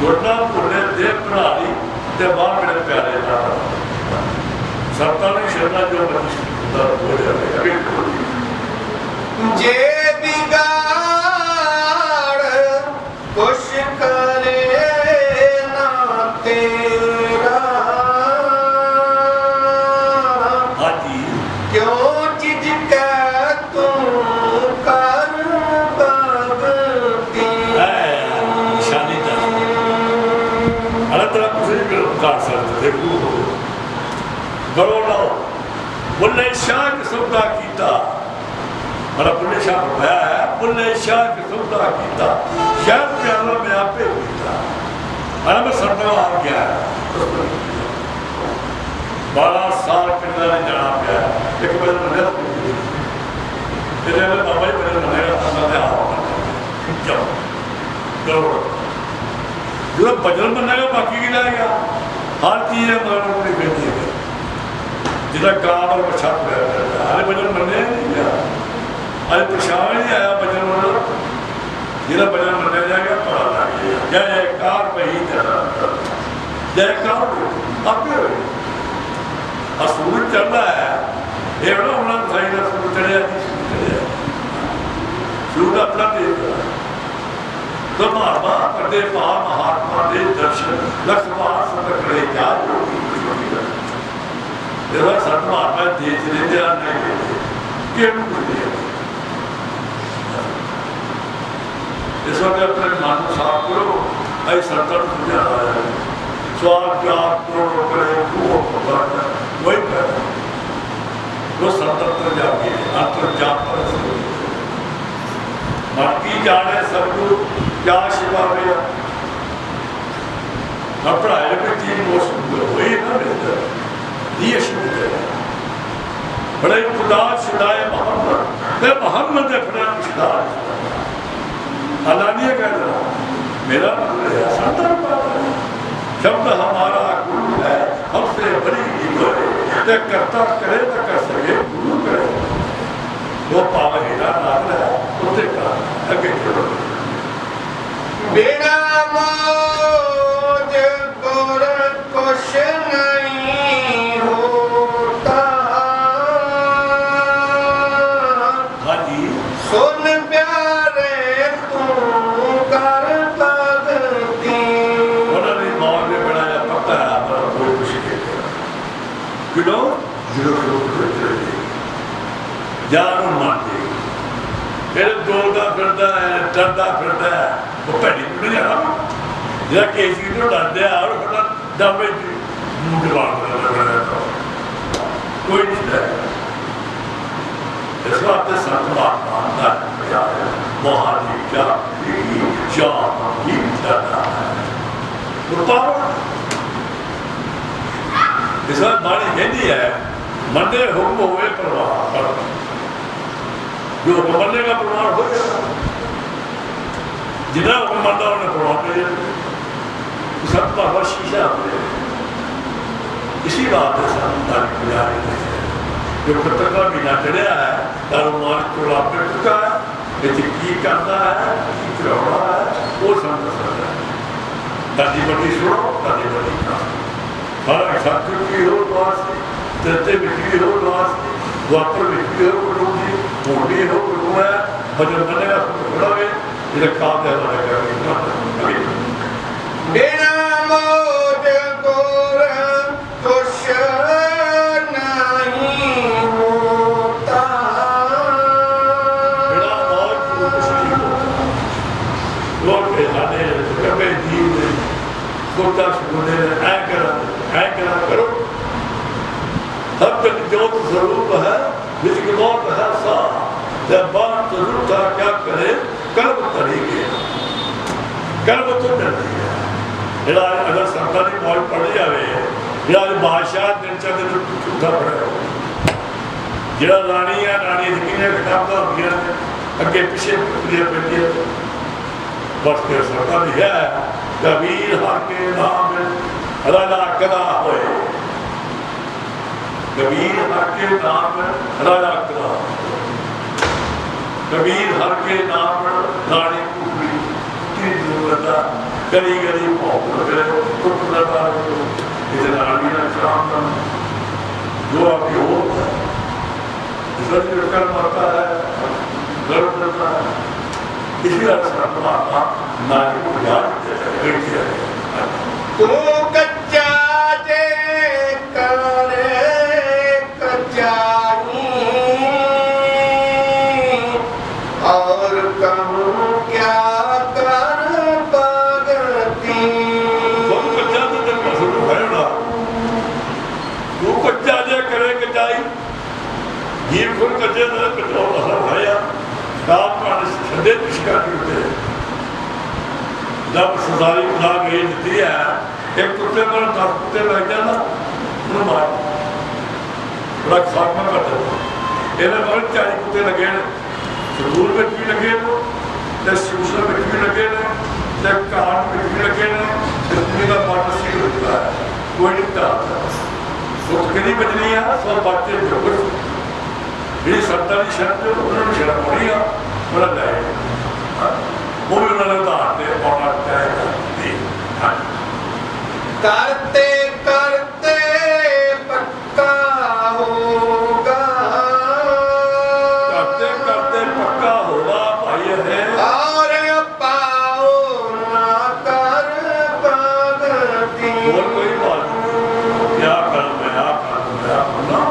गुरना भुने देव बना ली ते बाहर मेरे प्यारे ना सरकार शरणा जो हो जाए जे बिगाड़ कुछ करे ना तेरा क्यों चीज का तू कर भगती निशानी अलग तरह कुछ नहीं कर सकते गड़ो लाओ बुल्ले शाह के सौदा कीता मेरा बुल्ले शाह पाया है बुल्ले शाह के सौदा कीता शायद प्याला में आपे कीता मैं सरदार आ गया 12 साल कितना नहीं जाना पाया एक बार मैंने तेरे में बाबा जी मैंने मनेगा सामने आओ जाओ गड़ो जो भजन बनेगा बाकी की जाएगा हर चीज है मगर अपनी बेटी है जिला काम और छत अरे भजन बनने नहीं गया अरे पछाव नहीं आया भजन मतलब जिला भजन बनने जाएगा पता लग गया जयकार वही जयकार आपे सूरज चढ़ रहा है ये बड़ा होना चाहिए सूरज चढ़िया सूरज अपना देख तो महात्मा करते महात्मा दे दर्शन लक्ष्मण करे क्या जरा सत्मा मैं देख लेते नहीं इस वक्त अपने मन साफ करो ऐसा संतन सुझा है सवाल क्या करो करे वही कर वो संतंत्र जाके अंतर्जात बाकी जाने सबको क्या शिवा में पढ़ाई में 3 मौसम वही ना बेहतर ये शुरू बड़े खुदा छुड़ाए मोहम्मद अपना खुदा अलानिया कह रहा मेरा संतान शब्द हमारा गुरु है, हमसे बड़ी ईगो है, करता करे न कर सके गुरु करे। वो पावन हीरा नाथ है, उससे कहा अगे चलो। बिना मौज गुर कुछ नहीं होता। हाँ जी, सुन प्यारे तू कर भगती। उन्होंने मौज में बनाया पता है हमारा कोई कुछ नहीं करेगा। क्यों? जान मानते फिर डोलता फिरता है, डरता फिरता है, वो भैड़ी नहीं जाना जरा केसी तो डरते हैं और फिर डबे कोई नहीं डर। इस वास्ते संत महात्मा मोहानी क्या डरना है इस बात बाणी कहती है मंदे हुक्म हुए प्रवाह जो मनने का प्रमाण हो जाएगा। जितना हुक्म मानता उन्हें प्रभाव मिल सब बाबा शीशा हो। इसी बात है जो पत्र का महीना चढ़िया है कारोबार चोला पे चुका है की करना है की करना है वो समझ सकता है। दादी बड़ी सुनो दादी बड़ी हर सत्य की हो वासी तेते बिकी हो वासी वापर बिकी हो करूँगी मोटी हो करूँ है भजन बनेगा थोड़ा वे इधर काम है वाला करेंगे। बिना मौज गुर कुछ नहीं होता। बिना मौज गुर कुछ नहीं होता। लोग बेहाने कभी जीव ने कोटा सुने ऐ करा करो सब तक ज्योत स्वरूप है जिसकी मौत है सा जब बात जरूर था क्या करे कर्म तरीके कर्म तो डरती है ਜਿਹੜਾ ਅਗਰ ਸੰਤਾਂ ਦੀ ਮੌਜ ਪੜ ਜਾਵੇ ਜਿਹੜਾ ਅੱਜ ਬਾਦਸ਼ਾਹ ਦਿਨ ਚੜ੍ਹਦੇ ਨੂੰ ਝੂਠਾ ਪੜਿਆ ਜਿਹੜਾ ਰਾਣੀ ਆ ਰਾਣੀ ਦੀ ਕਿੰਨੇ ਕਿਤਾਬਾਂ ਹੁੰਦੀਆਂ ਨੇ ਅੱਗੇ ਪਿੱਛੇ ਪੁੱਤਰੀਆਂ ਪੈਂਦੀਆਂ ਬਸ ਕੇ ਸੰਤਾਂ ਦੀ ਹੈ ਕਬੀਰ ਹਰ ਕੇ ਨਾਮ ਰਾਜਾ ਕਦਾ ਹੋਏ कबीर हर के नाम राजा करा कबीर हर के नाम रानी कुकड़ी की जरूरत गली गली भौंक करे कुकड़ा इतना रानी ना शाम जो आपकी हो कर मरता है गर्व करता है इसलिए परमात्मा नारी को याद तू कच्चा जे करे और कहूँ क्या कर भगती। कच्चा तो शुरू है तू कच्चा जे करे कचाई जीव खुद कच्चे है काम छे पिछका जब सजारी खुदा गई दी है एक कुत्ते पर 10 कुत्ते लग जाना उन्होंने मार बड़ा खात्मा कर देता इन्हें बहुत 40 कुत्ते लगे संगूर में भी लगे ने सूसर में भी लगे ने कार में भी लगे ने दुनिया का पार्ट सी होता है कोई नहीं था सुख करी बजनी है सब बातें जोगर ये संतां दी शर्त उन्होंने शर्म होनी है बड़ा लाए वो भी उन्होंने उदाहरण दे और करते करते पक्का होगा करते करते पक्का होगा भाई है और पाओ ना कर भगती। और कोई बात नहीं क्या कर होना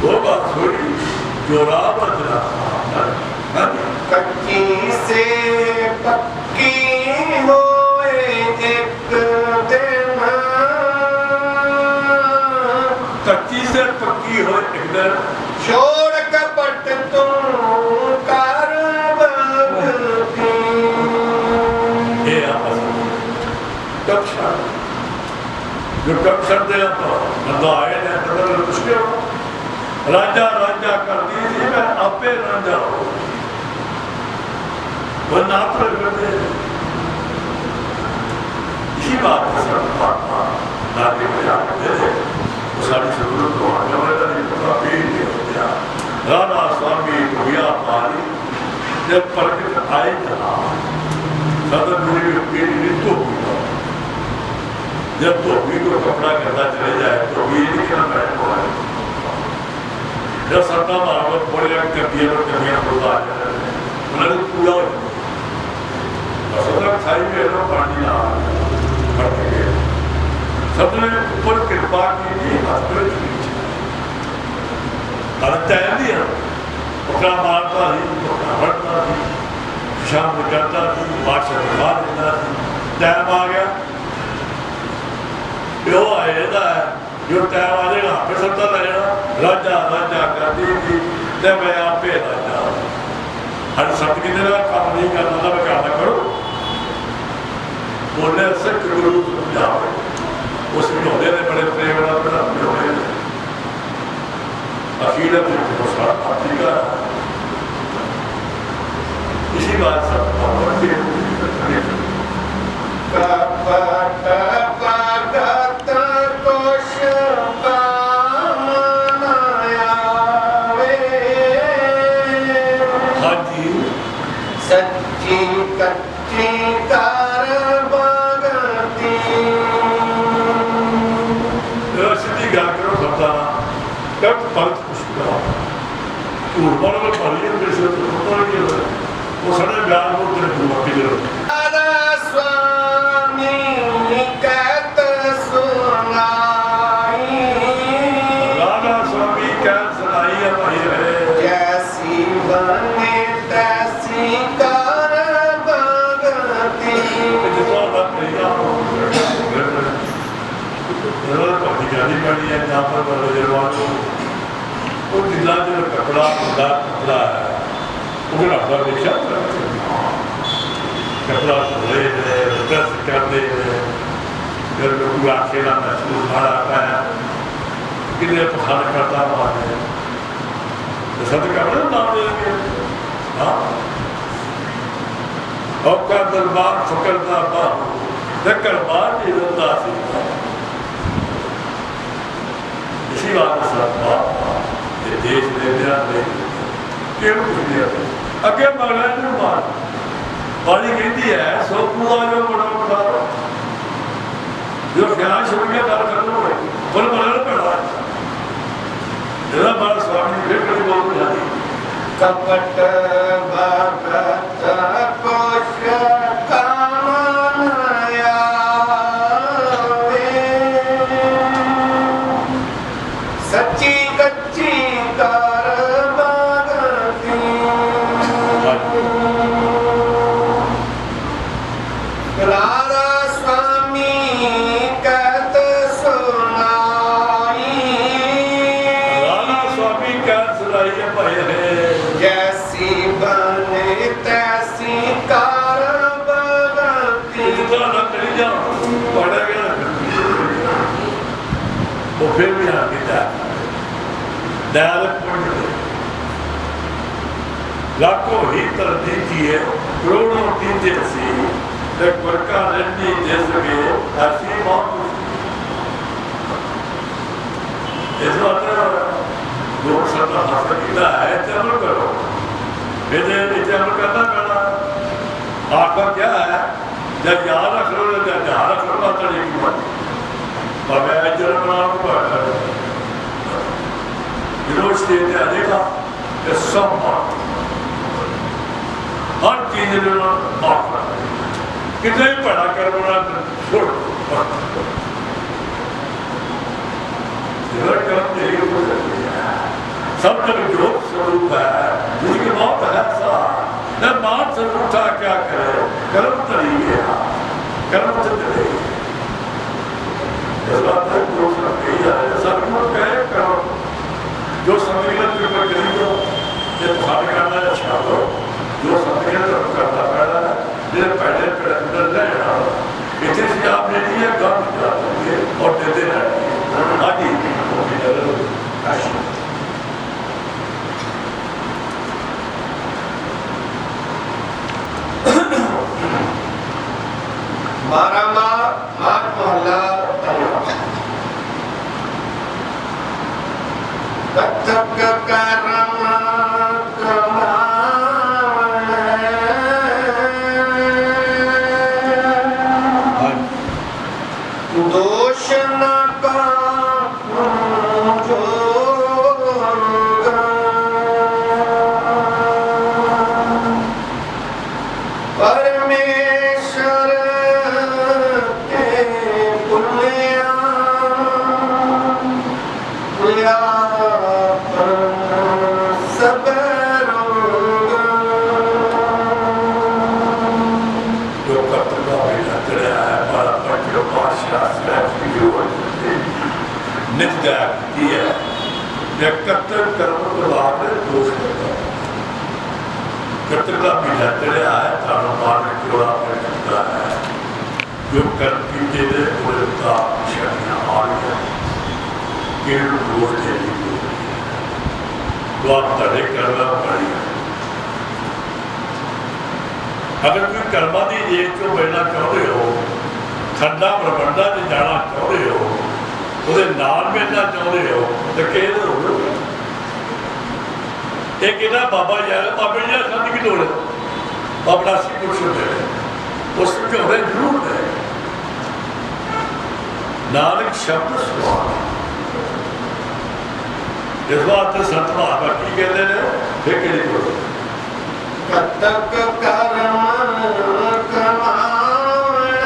वो बात थोड़ी जो राह बदला कच्ची से पक्की होए एक दिन कच्ची से पक्की हो एक दिन छोड़ कपट तुम कर भगती। ये कक्षा जो कक्षा दे बंदा आए ने मतलब कुछ क्यों राजा राजा कर दी थी मैं आपे राजा हो वो नात्र करते इसी बात से सब महात्मा नागरिक प्रयास दे दे वो सारी जरूरत को आने वाले नहीं पता भी नहीं होता राधा स्वामी भैया पाली जब प्रकट आए चला सदन मेरे पेट में तो जब तो भी को कपड़ा करना चले जाए तो भी ये लिखना बैठ हुआ है जब सत्ता माहौल बोले कर दिया बोलता है उन्होंने पूरा सदन खाई में लोग पानी ला बढ़ गए सबने ऊपर कृपा की थी हस्बैंड तय दिया पकड़ा मारता थी पकड़ा बढ़ता थी शाम निकलता थी बादशाह बाहर देता थी टाइम आ गया जो आएगा जो टाइम आ जाएगा फिर सत्ता लगेगा राजा राजा करती थी जब मैं आप पे राजा हर सत्य की तरह काम नहीं करना था मैं क्या करो बोलने से गुरु जाओ उस विनोदे ने बड़े प्रेम बड़ा अखीर का इसी बात से सच्ची कच्ची कार बगती सिद्धि गल करो सबका कब पंथ पुष्पा झूठ बोलो में पढ़ी मेरे से वो सारे ब्याह को तेरे गुरु की जरूरत स्वामी कहत सुनाई राधा स्वामी कह सुनाई है भाई है जैसी बने तैसी कार बगती जितना बात नहीं गाड़ी पड़ी है जहाँ पर जलवान वो जिला जो कपड़ा कपड़ा है वो घराटा देखा कपड़ा धोए दस करते फिर लोग आखेला महसूस मारा पाया कितने पसंद करता मारे सद कपड़े नाम देंगे हाँ औका दरबार फकरदा बाहू दक्कर बार नहीं होता सीखा इसी बात से देश ने क्यों अगे मगला मार बाली कहती है सो पूरा जो बड़ा बड़ा जो ख्याल शुरू किया गल कर लो बोल मगल पड़ा जरा बाल स्वामी फिर कभी बोल जाती कपट भगत कोश कामनाया सच्ची कच्ची कार बगती राधा स्वामी कहत सुनाई राधा स्वामी क्या सुनाई है भाई है जैसी बने तैसी कार बगती जितना ना करी जाओ पढ़ा गया वो फिर भी आगे जा लाखों ही तरती की है करोड़ों तीजे सी एक वर्का रंडी जैसे ऐसी मौत इस बात जो सदा हासिल किया है चलो करो मेरे नीचे अमल करना पड़ा आपका क्या है जब याद रख लो जब ध्यान रख लो बात नहीं बात मैं जन्म बनाऊंगा यूनिवर्सिटी में देखा कि सब हर चीज कितने भी पढ़ा कर बना छोड़ सब तक जो स्वरूप है जिसकी मौत है सा न मान से उठा क्या करे कर्म तरीके कर्म चले जो सम्मिलन के ऊपर करेंगे ये भाग करना है छात्रों जो सम्मिलन करता पड़ा है ये पहले अंदर ले इतने से आपने लिए काम करेंगे और देते रहेंगे आगे मारा ਕਰਮ ਕਮਾਵੈ ਦੋਸ਼ ਨ ਕਾਹੂ ਜੋਗਾ ਪਰਮੇਸ਼ਰ ਕੇ ਪੁਲਿਆ ਸਭ ਰੋਗਾ ਜੋ ਕਰਤਗਾ ਵੀ ਤੜਿਆ ਹੈ ਪਰ ਪਟਿਓ ਪਾਸ਼ਾ ਸਹਿਬ ਜੋ ਨਿਤਿਆ ਕੀ ਹੈ ਵਿਅਕਤਰ ਕਰਮ ਪ੍ਰਭਾਵ ਦੇ ਦੋਸ਼ ਕਰਦਾ ਕਰਤਗਾ ਵੀ ਤੜਿਆ ਹੈ ਤਾਂ ਮਾਰ ਜੋੜਾ ਕਰਦਾ ਹੈ ਜੋ ਕਰਮ ਕੀਤੇ ਦੇ ਉਹਦੇ ਦਾ ਸ਼ਕਤੀਆਂ ਆ ਰਹੀਆਂ ਕਿਹੜੇ ਦੋਸ਼ ਦੇ ਦੁਆਰ ਤੜੇ ਕਰਨਾ ਪੜੀ ਅਗਰ ਕੋਈ ਕਰਮਾਂ ਦੀ ਜੇਬ ਚੋਂ ਮਿਲਣਾ ਚਾਹੁੰਦੇ ਹੋ ਖੰਡਾ ਬ੍ਰਹਮੰਡਾ 'ਚ ਜਾਣਾ ਚਾਹੁੰਦੇ ਹੋ ਉਹਦੇ ਨਾਲ ਮਿਲਣਾ ਚਾਹੁੰਦੇ ਹੋ ਤਾਂ ਕਿਹਦੇ ਹੋ ਇਹ ਕਿਹਦਾ ਬਾਬਾ ਯਾਰ ਬਾਬੇ ਜੀ ਸਾਨੂੰ ਕੀ ਲੋੜ ਹੈ ਬਾਬਾ ਸੀ ਕੁਛ ਹੁੰਦੇ ਉਸ ਸਮਝਾਉਂਦੇ ਜ਼ਰੂਰ ਹੈ ਨਾਨਕ ਸ਼ਬਦ ਸੁਆਦ ਇਸ ਵਾਸਤੇ ਸੰਤ ਮਹਾਤਮਾ ਕੀ ਕਹਿੰਦੇ ਨੇ ਫਿਰ ਕਿਹੜੀ ਕੋਲ ਕਤਕ ਕਰਮ ਕਮਾਵੈ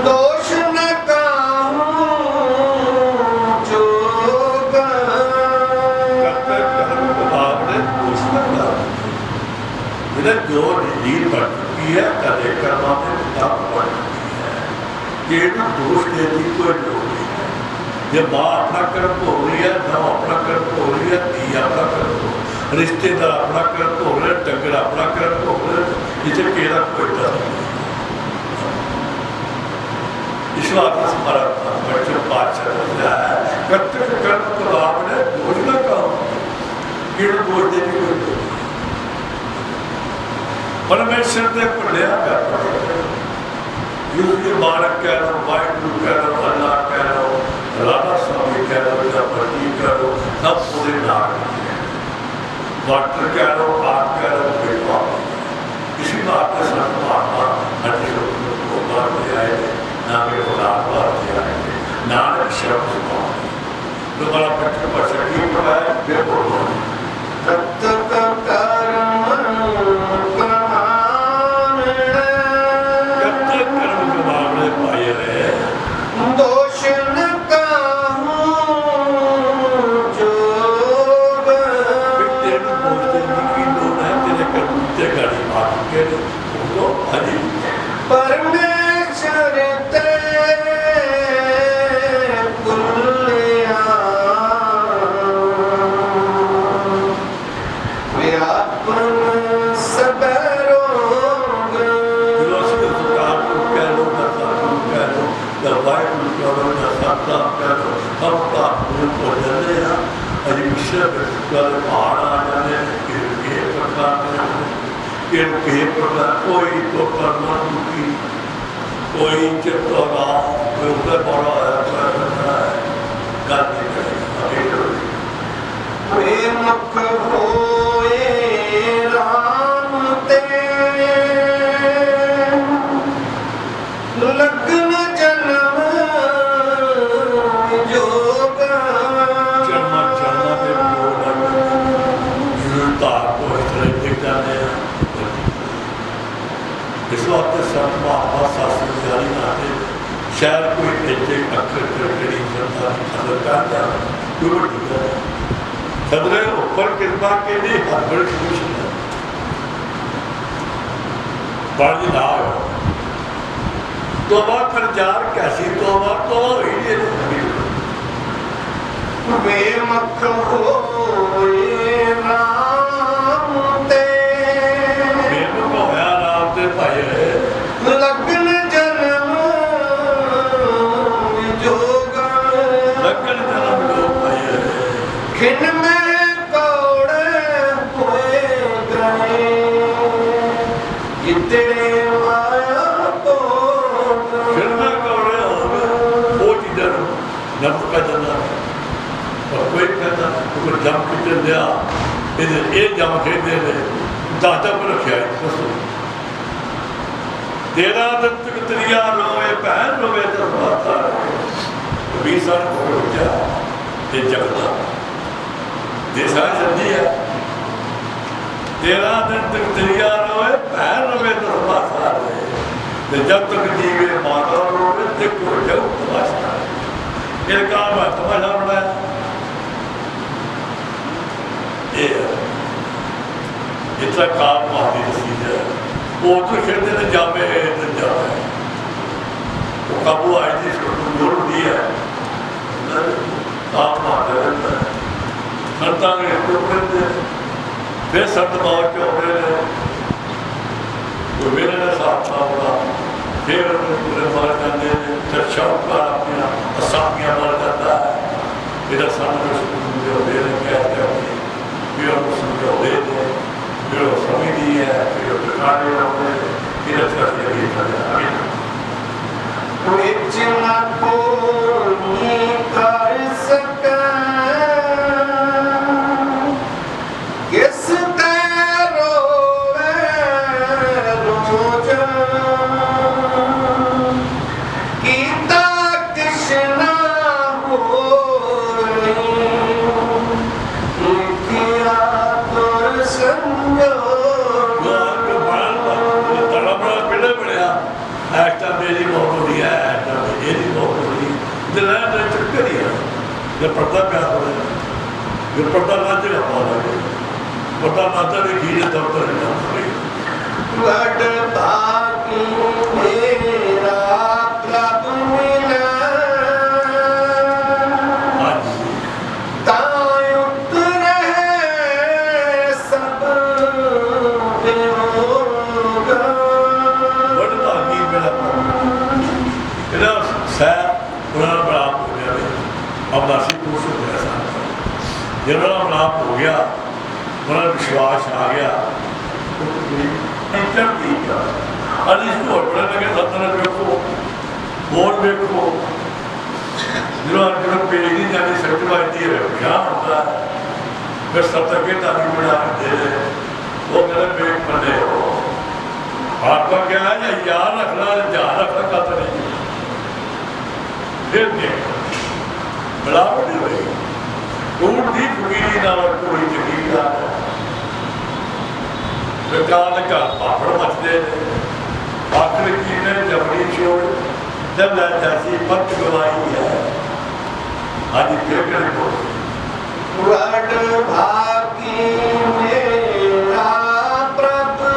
ਦੋਸ਼ ਨ ਕਾਹੂ ਜੋਗਾ ਕਰਤਕ ਕਰਮ ਕਮਾਵਣੇ ਦੋਸ਼ ਨਾ ਕਰ ਜਿਹੜਾ ਜੋ ਨੀਰ ਬਣ ਚੁੱਕੀ ਹੈ ਕਦੇ ਕਰਮਾਂ ਦੇ ਕਿਤਾਬ ਬਣ ਚੁੱਕੀ ਹੈ ਜਿਹੜਾ ਦੋਸ਼ ਦੇ ਦੀ ਕੋਈ ਲੋੜ ਨਹੀਂ ਜੇ ਮਾਂ ਆਪਣਾ ਕਰਮ ਭੋਗ ਰਹੀ ਹੈ ਨਾ ਆਪਣਾ ਕਰਮ ਭੋਗ ਰਹੀ ਹੈ ਧੀ ਆਪਣਾ ਕਰਮ ਭੋਗ ਰਿਸ਼ਤੇਦਾਰ ਆਪਣਾ ਕਰਮ ਭੋਗ ਰਿਹਾ ਡੰਗਰ ਆਪਣਾ ਕਰਮ ਭੋਗ ਰਿਹਾ ਇੱਥੇ ਕਿਹੜਾ ਕੋਈ ਡਰ ਨਹੀਂ ਇਸ ਵਾਸਤੇ ਹਮਾਰਾ ਬੱਚਾ ਪਾਛਾ ਹੁੰਦਾ ਹੈ ਕਰਤਕ ਕਰਮ ਪ੍ਰਭਾਵ ਨੇ ਦੋਸ਼ ਨਾ ਕਰੋ ਕਿਹੜਾ ਦੋਸ਼ ਦੇ ਨਹੀਂ ਕੋਈ ਪਰਮੇਸ਼ਰ ਦੇ ਭੁੱਲਿਆ ਕਰ ਯੂਜ਼ੀ ਬਾਰਕ ਕਹਿ ਲਓ ਵਾਹਿਗੁਰੂ ਕਹਿ ਲਓ ਅੱਲਾਹ ਕਹਿ ਲਓ ਰਾਧਾ स्वामी कह लो या प्रदीप कह लो सब पूरे नाम डॉक्टर कह लो आप कह लो कोई बात इसी बात के साथ महात्मा हटे लोग बात ले आए नाम औलाद बात ले आए नानक शब्द दोबारा पत्र पर सकी पढ़ाए बिल्कुल कतक करम कमावणे पाए रहे दोष न परमेश्वर ते पुलिया व्यापन सब रोग कोई तो करना दुखी कोई चित्तौरा कोई ऊपर बड़ा है गल नहीं करेगा मुख होए राम ते लगन जन्म जोगा जन्मा जन्मा के तार को इस तरह दिख जाते हैं इस वास्ते संत महात्मा शास्त्र जारी नाते शायद कोई ऐसे अक्षर कड़ी जनता की खबर कर जाए कोई बड़ी गल खबरे ऊपर कृपा के लिए हर बड़ी खुश है बड़ी ना हो तोबा कर जार कैसी तोबा हुई वे मख होए राम ते लगन जन्म जोगा लगन जन्म जोग खिन में कौड़े हुए गए इतने माया को खिन में कौड़े हो गए वो चीज़ नर्क का जन्म कोई कहता कोई जम किचन लिया ये जम खेलते हैं दादा को रखा है दसो तेरा दत्त त्रिया रोवे भैन रोवे दरबार कबीर साहब को क्या ये जगता देशा जल्दी है तेरा दत्त त्रिया रोवे भैन रोवे दरबार जब तक जीवे माता रोवे देखो जग तमाशा ये काम है तमाशा बनाया ये इतना काम माती चीज है वो तो खेलते थे जामे जामे वो काबू आई थी जोड़ दी है काम मारते रहता है संतां ने टुकड़े फिर संत बाबा के हो रहे तो मेरे साथ था फिर पूरे मार जाते हैं फिर शाहूकार अपनी असामियाँ मार जाता है मेरा सामने समझो कहते हैं फिर उनको समझो दे दें फिर वो समझी है फिर वो दिखाने होते फिर अच्छा ये विचना कोई कर सके किस पर्दा प्यार हो रहा है पर्दा नाचेगा पौधा पर्दा नाचा भी खींचे तब जिन्होंने नाम हो गया उन्होंने विश्वास आ गया इसको बड़े लगे सत्तर देखो बोर्ड देखो जो पेज नहीं जानी सब्जी बजती है क्या होता है फिर सत्तर के तारीख बना दे वो कहते पेट बने आपका क्या है या यार रखना ध्यान रखना कहता नहीं फिर मिलावट नहीं हुई दूर की फकीरी ना कोई जगीर सरकार का पापड़ मचते आखिर की ने जबरी छोड़ जब जैसी पत गवाई है आज फिर भागी मेरा प्रभु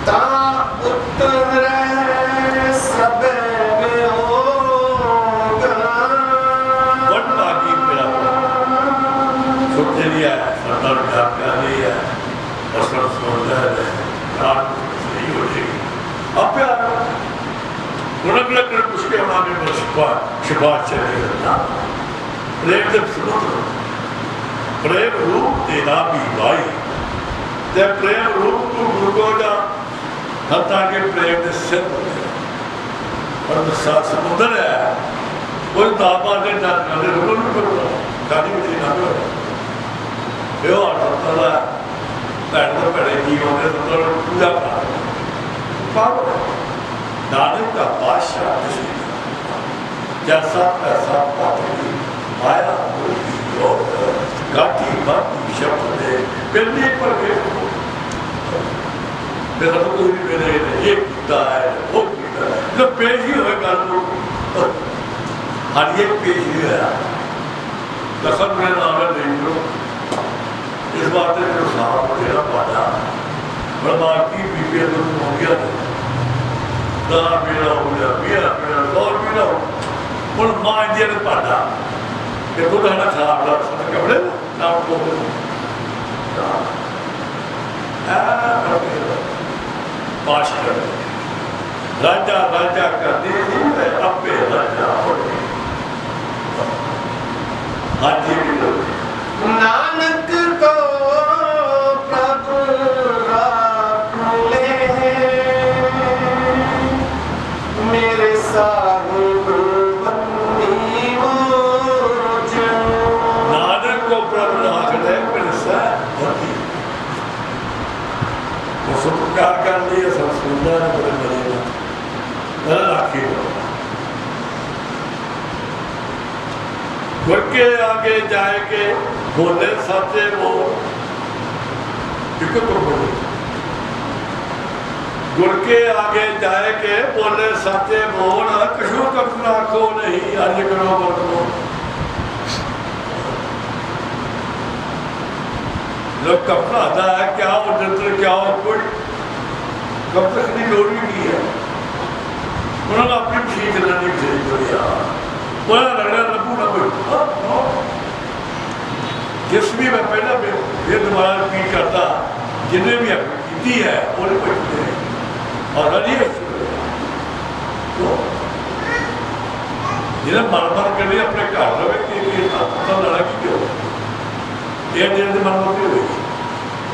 ता उत्तर प्रेम रूप तेरा भी भाई जब प्रेम रूप तू गुरु जा हत्ता के प्रेम के सिर और समुद्र है कोई दाबा के जाने रुको नहीं करूँगा गाड़ी में जीना भी हो ये और भैन तो भैने जीवन के पूजा कर नानक का बादशाह जैसा पैसा पाती माया गाती बाती शब्द दे पहले पर मेरा तो कोई भी मेरे ये कितना है वो कितना है जब पेश ही हुए कर हर एक पेश ही है लखन में नाम है देख लो इस बात में जो साहब मेरा पाया बड़ा की बीपी तो हो गया दार मेरा हो गया मेरा और मेरा हो और मां इंडिया ने पाया ये खुद है ना खराब लग सकता कपड़े नाम को पास कर राजा राजा का दे अपे राजा हाँ जी नानक को प्रभु राख ले मेरे साहिब बंदी मोच। नानक को प्रभु आखिर मेरे साहब उस प्रकार कर लिए सब सुंदर बड़े बड़े राखी गुर के आगे जाए के बोले साचे वो तो बोले गुर के आगे जाए के बोले साचे बोल कशु कपना को नहीं अज करो बरतो लोग कपड़ा आता है क्या वो जंत्र क्या हो कोई कब तक नहीं लोड़ी की है उन्होंने अपनी ठीक चलानी चाहिए यार बड़ा लगना लपू ना कोई जिस भी मैं पहला फिर दोबारा रिपीट करता जिन्हें भी की है उन्हें पढ़ते हैं और अरे तो जिन्हें मर के लिए अपने घर रहे कि पता लड़ा कि क्यों ये दिन मन मत हुई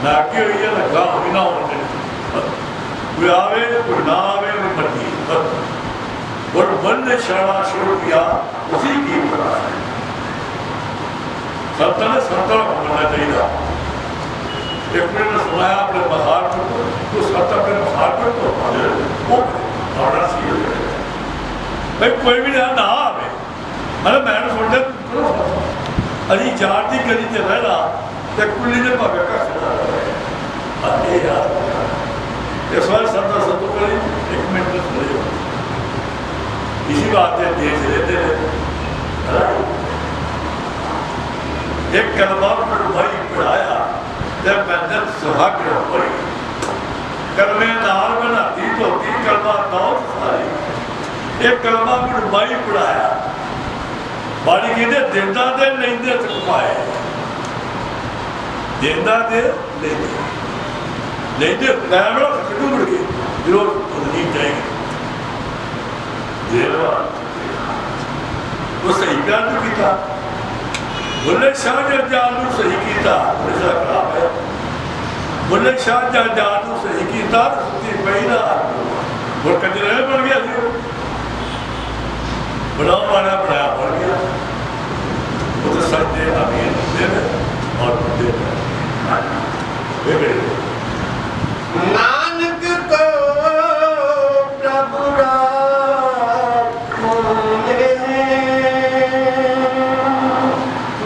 ना की हुई है लगा हुई ना होने कोई आवे कोई ना आवे कोई मर्जी और मन ने शरणा शुरू किया उसी की बना है संत ने संत होना चाहिए एक मिनट ने सुनाया अपने बहार को तो संत अपने बहार को तो वो बड़ा सी भाई कोई भी ना आवे मतलब मैंने सोचा अजी चार की गली च रहना तो कुली ने भावे का खड़ा यार इस बार संत सतों को एक मिनट में सुने इसी बात से देश रहते हैं एक कलमा भाई पढ़ाया जब मैंने सुहाग पढ़ी कलमे नाल बनाती धोती कलमा दौर सारी एक कलमा भाई पढ़ाया बाड़ी कहते देंदा दे लेंदे तक पाए देंदा दे लेंदे कैमरा कितू मुड़ गए जरूर नहीं जाएंगे वो सही गल किया बुल्ले शाह जरजाल सही किया खराब है बुल्ले शाह जरजाल सही किया सुती पई ना और कचरे बन गया बनाओ वाला बनाया बन गया वो तो सच दे अमीर दे और दे नानक को प्रभु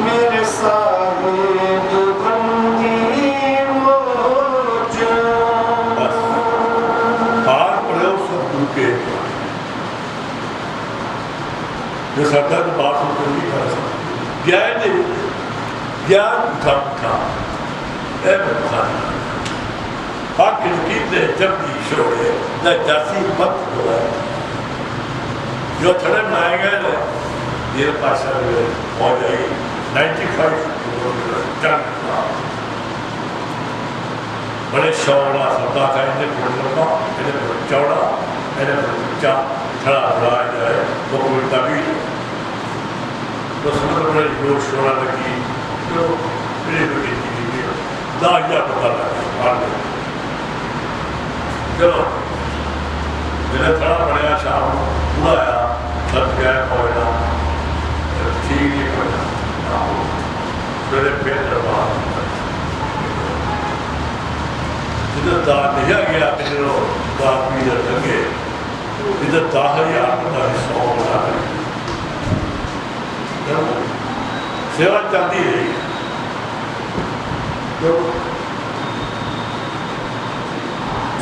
मेरे साहिब बंदी मोच। हार पड़े सतगुरु के जो सरदा की बात सुनकर नहीं कर सकते ज्ञान था हक ने जब भी छोड़े न जासी मत हुआ जो थड़े बनाए गए ना ये पाशा पहुंच जाएगी 95 किलोमीटर बड़े शौड़ा सदा था इन्हें लंबा इन्हें चौड़ा इन्हें ऊंचा खड़ा बनाया जाए वो कोई तभी तो समझ बड़े जोर शोरा लगी तो मेरी बेटी दाहिया पता लगा चलो मेरा थोड़ा बढ़िया शाम बुलाया सब गया कोयना ठीक नहीं कोयना मेरे पेट दरबार जिधर दाह नहीं गया इधर बात भी इधर लगे इधर दाह ही पता नहीं 100 बना सेवा चलती रही तो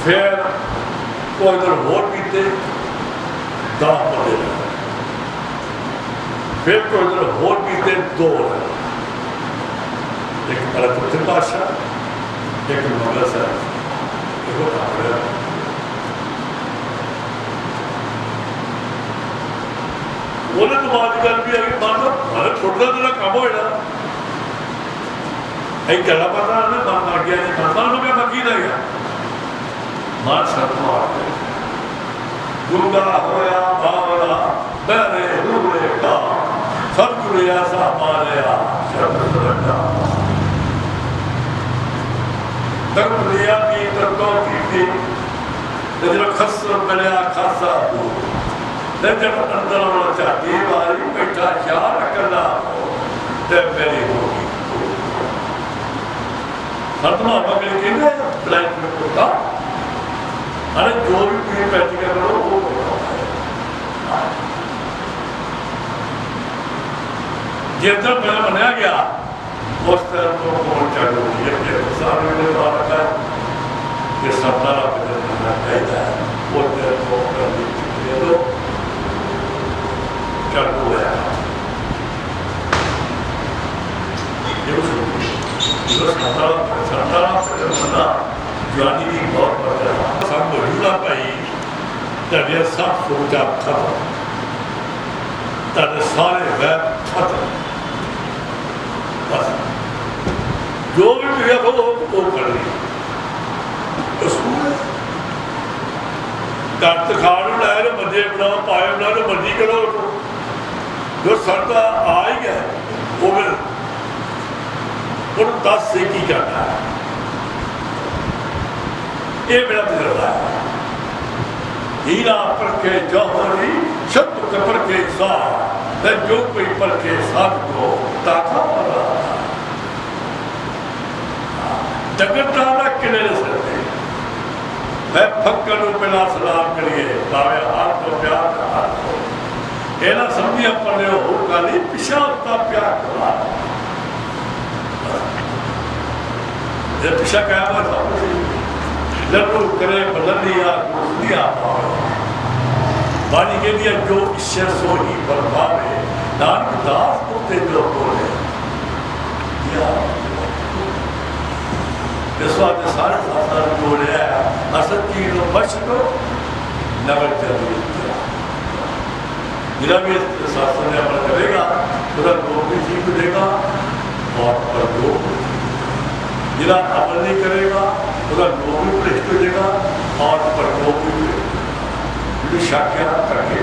फिर वो इधर वोट पीते दाह पड़े फिर को इधर वोट पीते 2 एक अलग बादशाह एक मुगल साहब बोले तो आजकल भी आगे मान लो भारत छोटा तेरा काम होएगा एक गला पता है मार गया नहीं मान लो क्या बाकी रह गया मार सकता है गुंगा होया बावला बहरे हुए का सब गुरिया सा मारेया शब्द रखा तक लिया की तक की थी जब खस बलिया खासा ਤੇ ਜਦ ਅੰਦਰ ਵਾਲਾ ਝਾਤੀ ਵਾਲੀ ਬੈਠਾ ਯਾਰ ਅਕਲਾ ਤੇ ਮੇਰੀ ਹੋ ਗਈ ਸਤਮਾ ਬਗਲ ਕਹਿੰਦੇ ਬਲੈਕ में कुत्ता अरे जो भी पीर पैटी का करो वो जितना पहले बनाया गया उस तरह को कौन चालू ये सारे मेरे बाबा का ये सपना बनना चाहिए वो तरह को कर दीजिए तो चालू है ये सपना बनना जानी की बहुत बड़ा सब जुड़ा पाई तेरे सब सोचा खत्म तेरे सारे वैब खत्म बस जो भी क्रिया हो वो कर ली दर्द खाड़ लाए मजे बनाओ पाए बना तो मर्जी करो जो सरदा आ ही गया वो फिर 10 से की करना है ये मेरा तजर्बा है हीरा पर के जौहरी शब्द पर के साथ जो कोई पर के साथ को ताका पड़ा जगतारा किले सकते मैं फक्कर बिना सलाम करिए भावे हाथ तो प्यार का हाथ हो ये ना समझिए पढ़े हो गाली पिछा उतना प्यार करा ये पिछा क्या था लड्डू करे बदलिया कुर्सिया वाणी के लिए जो ईश्वर सो ही बरपावे नानक दास को ते जो बोले इस बात सारे साथ जोड़े असत की लो बच दो नगर चलिए मेरा भी शास्त्र ने अमल करेगा पूरा लोग भी ठीक देगा और पर लोग जिला अमल नहीं करेगा उसका लोग भी भ्रष्ट हो जाएगा और पर लोग भी शाक्या करके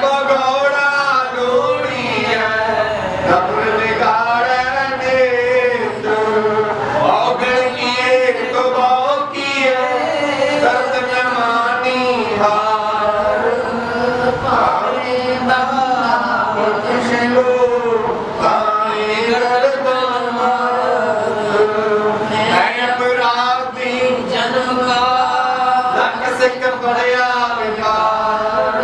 बगौड़ा सिख पढ़िया विकार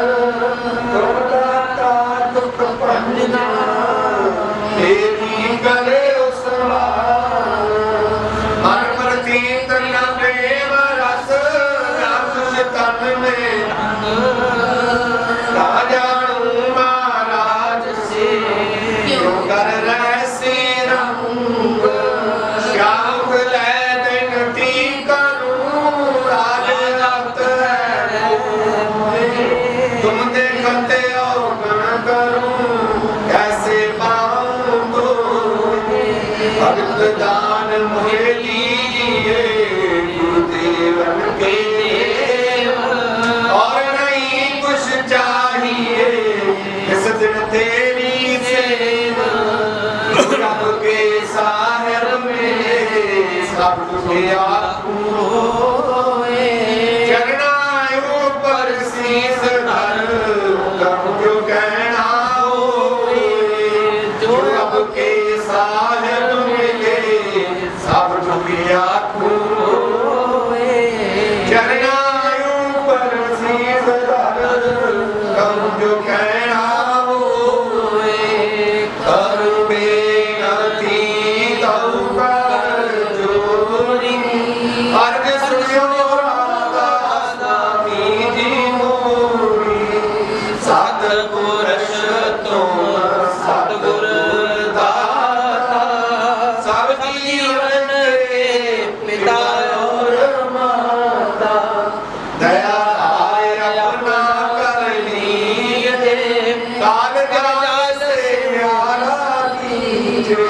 तुम दाता दुख भंजना तेरी करे उसवार मन प्रतीत न प्रेम रस न कुछ तन में ना जानू महाराज से क्यों कर रहसी रंग श्याम ले बिनती करूं राज रक्त है तुम देखते हो गण करूं कैसे पाऊं भक्त दान मुझे दीजिए गुरुदेवन के और नहीं कुछ चाहिए इस दिन तेरी सेवा रब के साहिब में सब के आंखों चरणायों पर शीश धर कहूं जो कहना होए जो रब के साहिब मिले सब के आंखों चरणायों पर शीश धर कहूं जो कहना होए करूं बेनती कहूं कर जोरी अर्ज सुनियो राधा स्वामी जी मोरी सतपुरुष तुम सतगुर दाता सब जीवन के पिता और माता दया आय अपना कर लीजिए काल काल से प्यारा कीजिए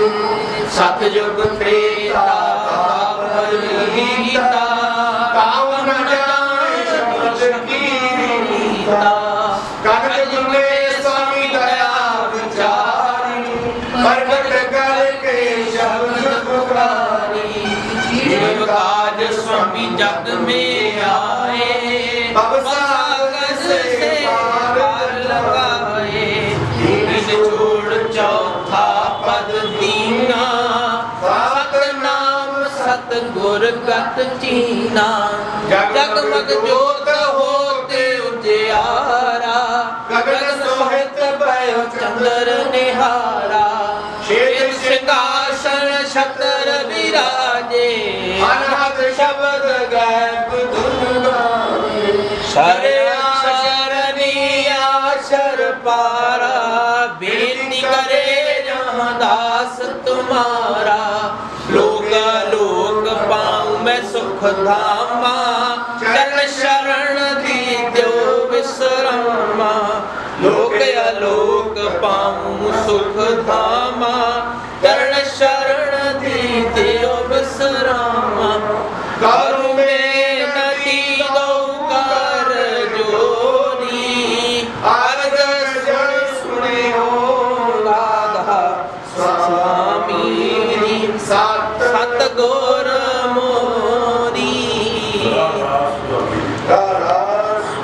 सतयुग त्रेता द्वापर गीता काव न जाने शब्द की रीता कनक गुणे स्वामी दया विचारी प्रगट करके शब्द पुकारी जीव काज स्वामी जग में आए भवसागर से पार लगाए दीन छोड़ चौथा पद दीना सतनाम सतगुर गत चीना जगमग जोत होते उजियारा गगन सोहित भयो चंद्र निहारा श्वेत सिंहासन छत्र विराजे अनहद शब्द गैप धुन गाए शर पारा बेनती करे जहाँ दास तुम्हारा लोक लोक पाऊं मैं सुख धामा चरण शरण दी दो विश्रामा लोक अलोक पाऊं सुख धामा चरण शरण दी दो विश्रामा करूं बेनती दो कर जोरी अर्ज सुने हो राधा स्वामी सतगुर